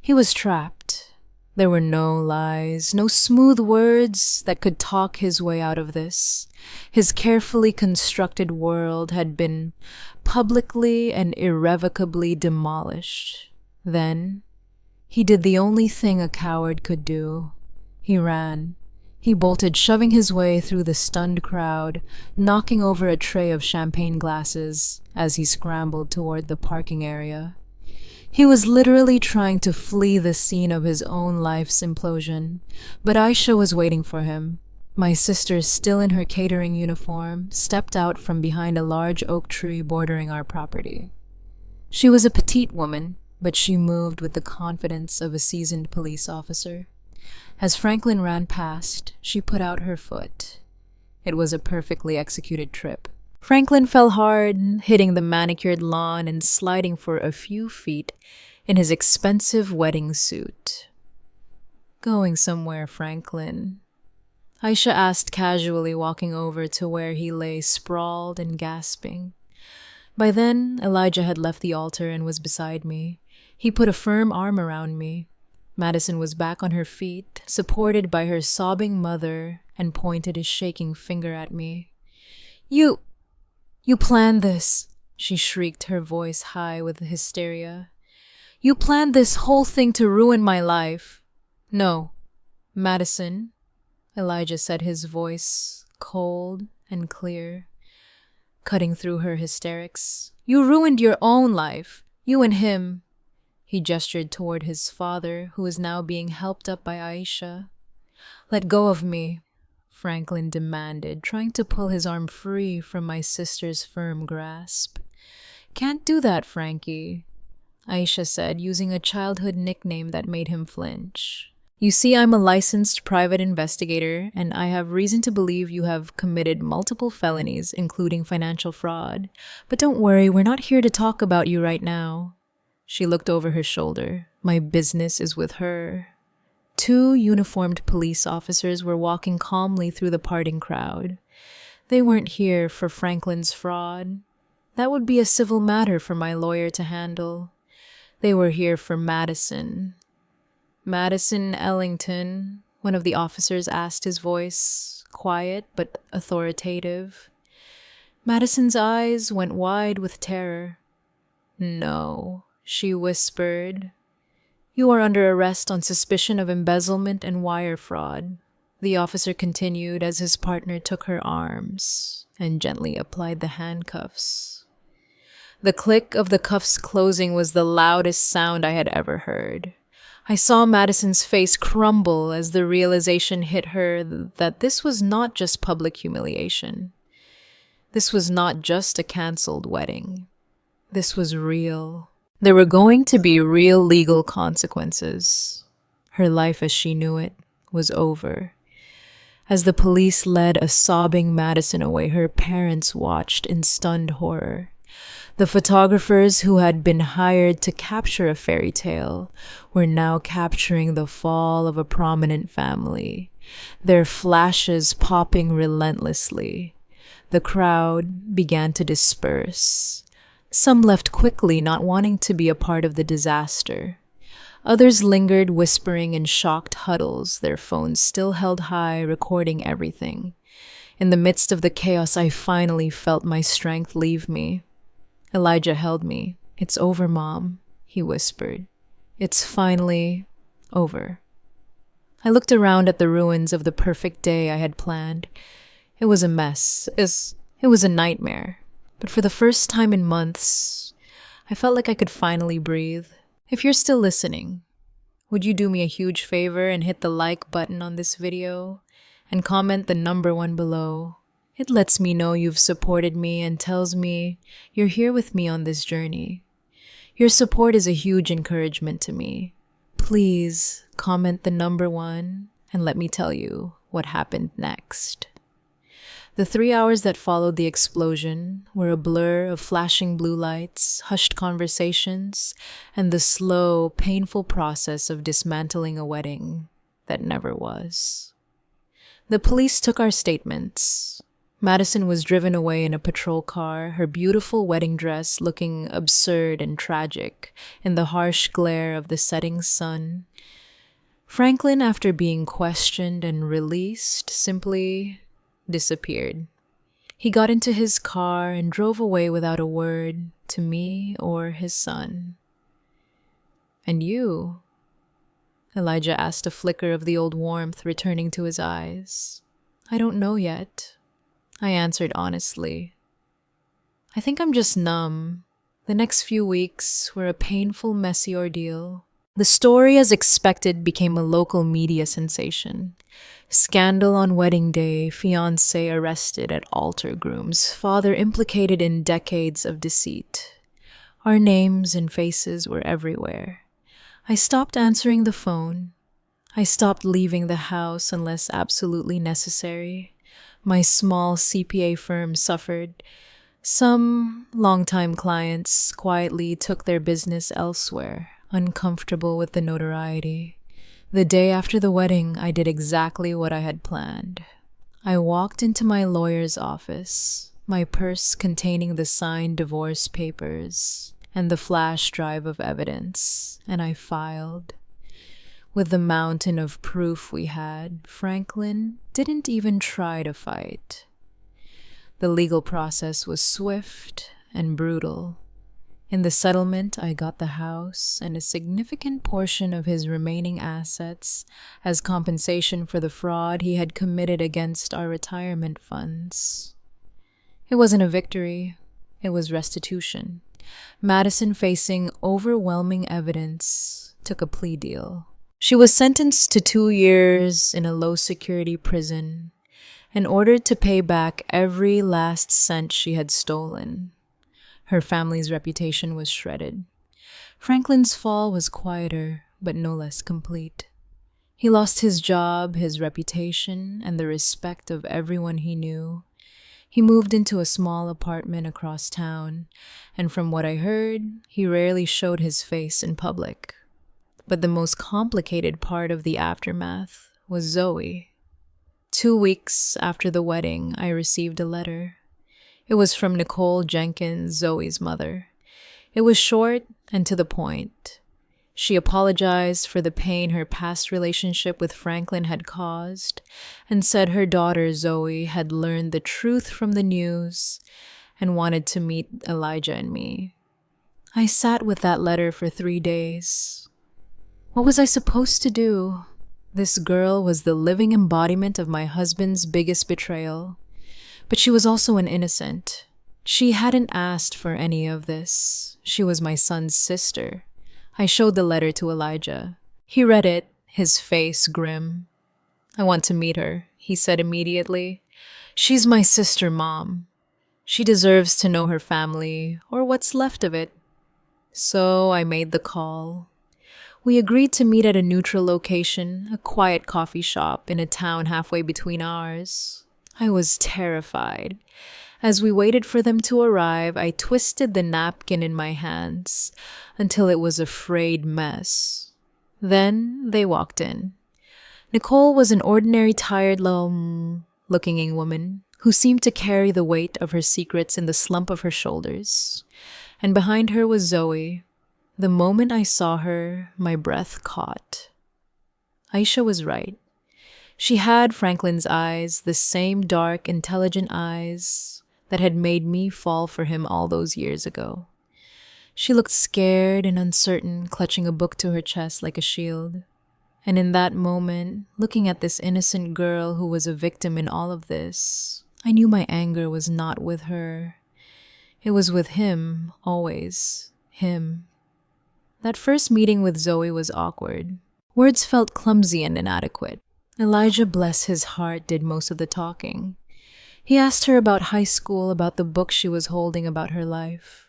He was trapped. There were no lies, no smooth words that could talk his way out of this. His carefully constructed world had been publicly and irrevocably demolished. Then, he did the only thing a coward could do. He ran. He bolted, shoving his way through the stunned crowd, knocking over a tray of champagne glasses as he scrambled toward the parking area. He was literally trying to flee the scene of his own life's implosion, but Aisha was waiting for him. My sister, still in her catering uniform, stepped out from behind a large oak tree bordering our property. She was a petite woman, but she moved with the confidence of a seasoned police officer. As Franklin ran past, she put out her foot. It was a perfectly executed trip. Franklin fell hard, hitting the manicured lawn and sliding for a few feet in his expensive wedding suit. "Going somewhere, Franklin?" Aisha asked casually, walking over to where he lay sprawled and gasping. By then, Elijah had left the altar and was beside me. He put a firm arm around me. Madison was back on her feet, supported by her sobbing mother, and pointed a shaking finger at me. You planned this," she shrieked, her voice high with hysteria. "You planned this whole thing to ruin my life." "No, Madison," Elijah said, his voice cold and clear, cutting through her hysterics. "You ruined your own life, you and him." He gestured toward his father, who was now being helped up by Aisha. "Let go of me," Franklin demanded, trying to pull his arm free from my sister's firm grasp. "Can't do that, Frankie," Aisha said, using a childhood nickname that made him flinch. "You see, I'm a licensed private investigator, and I have reason to believe you have committed multiple felonies, including financial fraud. But don't worry, we're not here to talk about you right now." She looked over her shoulder. "My business is with her." 2 uniformed police officers were walking calmly through the parting crowd. They weren't here for Franklin's fraud. That would be a civil matter for my lawyer to handle. They were here for Madison. Madison Ellington, one of the officers asked, his voice quiet but authoritative. Madison's eyes went wide with terror. "No," she whispered. "You are under arrest on suspicion of embezzlement and wire fraud," the officer continued as his partner took her arms and gently applied the handcuffs. The click of the cuffs closing was the loudest sound I had ever heard. I saw Madison's face crumble as the realization hit her that this was not just public humiliation. This was not just a canceled wedding. This was real. There were going to be real legal consequences. Her life as she knew it was over. As the police led a sobbing Madison away, her parents watched in stunned horror. The photographers who had been hired to capture a fairy tale were now capturing the fall of a prominent family, their flashes popping relentlessly. The crowd began to disperse. Some left quickly, not wanting to be a part of the disaster. Others lingered, whispering in shocked huddles, their phones still held high, recording everything. In the midst of the chaos, I finally felt my strength leave me. Elijah held me. "It's over, Mom," he whispered. "It's finally over." I looked around at the ruins of the perfect day I had planned. It was a mess. It was a nightmare. But for the first time in months, I felt like I could finally breathe. If you're still listening, would you do me a huge favor and hit the like button on this video and comment the number 1 below? It lets me know you've supported me and tells me you're here with me on this journey. Your support is a huge encouragement to me. Please comment the number 1 and let me tell you what happened next. The 3 hours that followed the explosion were a blur of flashing blue lights, hushed conversations, and the slow, painful process of dismantling a wedding that never was. The police took our statements. Madison was driven away in a patrol car, her beautiful wedding dress looking absurd and tragic in the harsh glare of the setting sun. Franklin, after being questioned and released, simply disappeared. He got into his car and drove away without a word to me or his son. "And you?" Elijah asked, a flicker of the old warmth returning to his eyes. "I don't know yet," I answered honestly. "I think I'm just numb. The next few weeks were a painful, messy ordeal." The story, as expected, became a local media sensation. Scandal on wedding day, fiancé arrested at altar grooms, father implicated in decades of deceit. Our names and faces were everywhere. I stopped answering the phone. I stopped leaving the house unless absolutely necessary. My small CPA firm suffered. Some longtime clients quietly took their business elsewhere, uncomfortable with the notoriety. The day after the wedding, I did exactly what I had planned. I walked into my lawyer's office, my purse containing the signed divorce papers and the flash drive of evidence, and I filed. With the mountain of proof we had, Franklin didn't even try to fight. The legal process was swift and brutal. In the settlement, I got the house and a significant portion of his remaining assets as compensation for the fraud he had committed against our retirement funds. It wasn't a victory, it was restitution. Madison, facing overwhelming evidence, took a plea deal. She was sentenced to 2 years in a low-security prison and ordered to pay back every last cent she had stolen. Her family's reputation was shredded. Franklin's fall was quieter, but no less complete. He lost his job, his reputation, and the respect of everyone he knew. He moved into a small apartment across town, and from what I heard, he rarely showed his face in public. But the most complicated part of the aftermath was Zoe. 2 weeks after the wedding, I received a letter. It was from Nicole Jenkins, Zoe's mother. It was short and to the point. She apologized for the pain her past relationship with Franklin had caused and said her daughter Zoe had learned the truth from the news and wanted to meet Elijah and me. I sat with that letter for 3 days. What was I supposed to do? This girl was the living embodiment of my husband's biggest betrayal, but she was also an innocent. She hadn't asked for any of this. She was my son's sister. I showed the letter to Elijah. He read it, his face grim. "I want to meet her," he said immediately. "She's my sister, Mom. She deserves to know her family, or what's left of it." So I made the call. We agreed to meet at a neutral location, a quiet coffee shop in a town halfway between ours. I was terrified. As we waited for them to arrive, I twisted the napkin in my hands until it was a frayed mess. Then they walked in. Nicole was an ordinary, tired, looking woman who seemed to carry the weight of her secrets in the slump of her shoulders. And behind her was Zoe. The moment I saw her, my breath caught. Aisha was right. She had Franklin's eyes, the same dark, intelligent eyes that had made me fall for him all those years ago. She looked scared and uncertain, clutching a book to her chest like a shield. And in that moment, looking at this innocent girl who was a victim in all of this, I knew my anger was not with her. It was with him, always. Him. That first meeting with Zoe was awkward. Words felt clumsy and inadequate. Elijah, bless his heart, did most of the talking. He asked her about high school, about the book she was holding, about her life.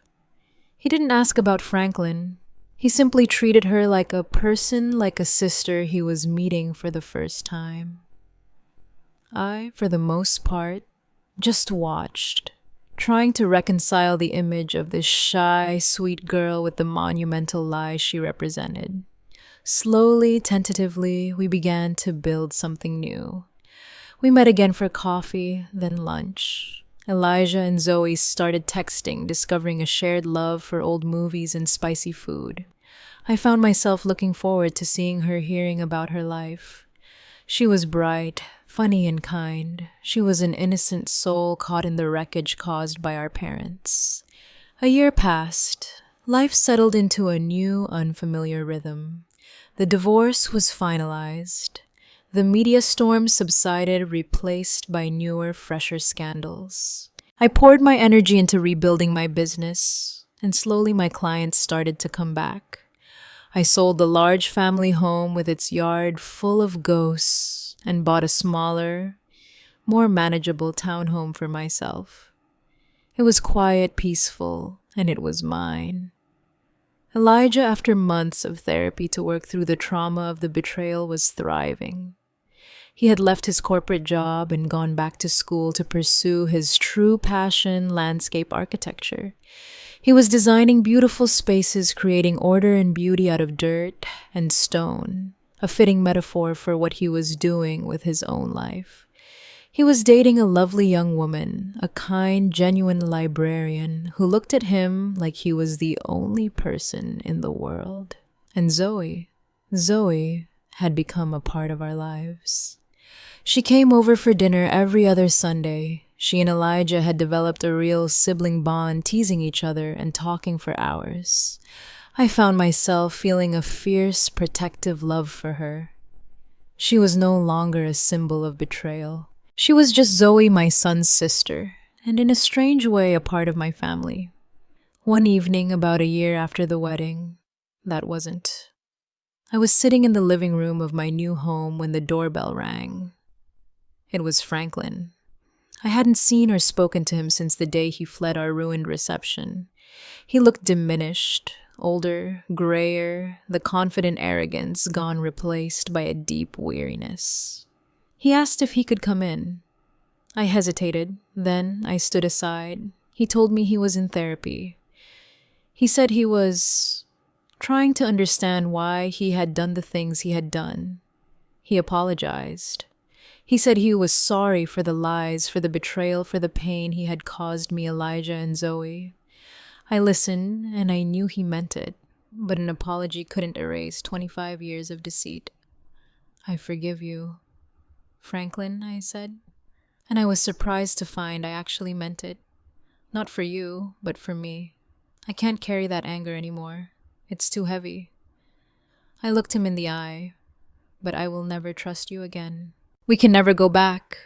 He didn't ask about Franklin. He simply treated her like a person, like a sister he was meeting for the first time. I, for the most part, just watched, trying to reconcile the image of this shy, sweet girl with the monumental lies she represented. Slowly, tentatively, we began to build something new. We met again for coffee, then lunch. Elijah and Zoe started texting, discovering a shared love for old movies and spicy food. I found myself looking forward to seeing her, hearing about her life. She was bright, funny, and kind. She was an innocent soul caught in the wreckage caused by our parents. A year passed. Life settled into a new, unfamiliar rhythm. The divorce was finalized. The media storm subsided, replaced by newer, fresher scandals. I poured my energy into rebuilding my business, and slowly my clients started to come back. I sold the large family home with its yard full of ghosts and bought a smaller, more manageable townhome for myself. It was quiet, peaceful, and it was mine. Elijah, after months of therapy to work through the trauma of the betrayal, was thriving. He had left his corporate job and gone back to school to pursue his true passion, landscape architecture. He was designing beautiful spaces, creating order and beauty out of dirt and stone, a fitting metaphor for what he was doing with his own life. He was dating a lovely young woman, a kind, genuine librarian who looked at him like he was the only person in the world. And Zoe had become a part of our lives. She came over for dinner every other Sunday. She and Elijah had developed a real sibling bond, teasing each other and talking for hours. I found myself feeling a fierce, protective love for her. She was no longer a symbol of betrayal. She was just Zoe, my son's sister, and in a strange way, a part of my family. One evening, about a year after the wedding, that wasn't. I was sitting in the living room of my new home when the doorbell rang. It was Franklin. I hadn't seen or spoken to him since the day he fled our ruined reception. He looked diminished, older, grayer, the confident arrogance gone, replaced by a deep weariness. He asked if he could come in. I hesitated, then I stood aside. He told me he was in therapy. He said he was trying to understand why he had done the things he had done. He apologized. He said he was sorry for the lies, for the betrayal, for the pain he had caused me, Elijah, and Zoe. I listened, and I knew he meant it, but an apology couldn't erase 25 years of deceit. "I forgive you, Franklin," I said, and I was surprised to find I actually meant it. Not for you, but for me. I can't carry that anger anymore. It's too heavy. I looked him in the eye. "But I will never trust you again. We can never go back."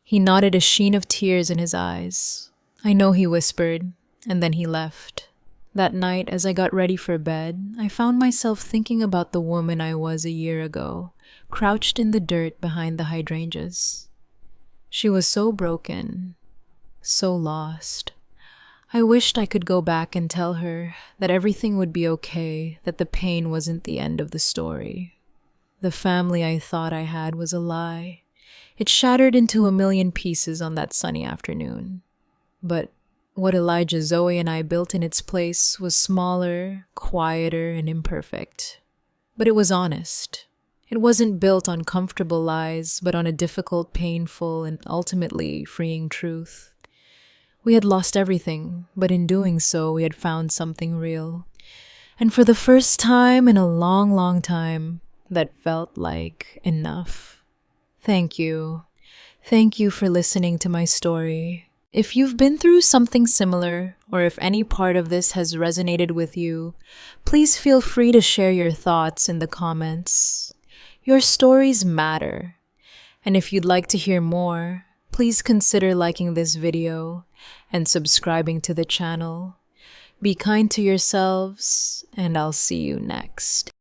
He nodded, a sheen of tears in his eyes. "I know," he whispered, and then he left. That night, as I got ready for bed, I found myself thinking about the woman I was a year ago, crouched in the dirt behind the hydrangeas. She was so broken, so lost. I wished I could go back and tell her that everything would be okay, that the pain wasn't the end of the story. The family I thought I had was a lie. It shattered into a million pieces on that sunny afternoon. But what Elijah, Zoe, and I built in its place was smaller, quieter, and imperfect. But it was honest. It wasn't built on comfortable lies, but on a difficult, painful, and ultimately freeing truth. We had lost everything, but in doing so, we had found something real. And for the first time in a long, long time, that felt like enough. Thank you. Thank you for listening to my story. If you've been through something similar, or if any part of this has resonated with you, please feel free to share your thoughts in the comments. Your stories matter. And if you'd like to hear more, please consider liking this video and subscribing to the channel. Be kind to yourselves, and I'll see you next.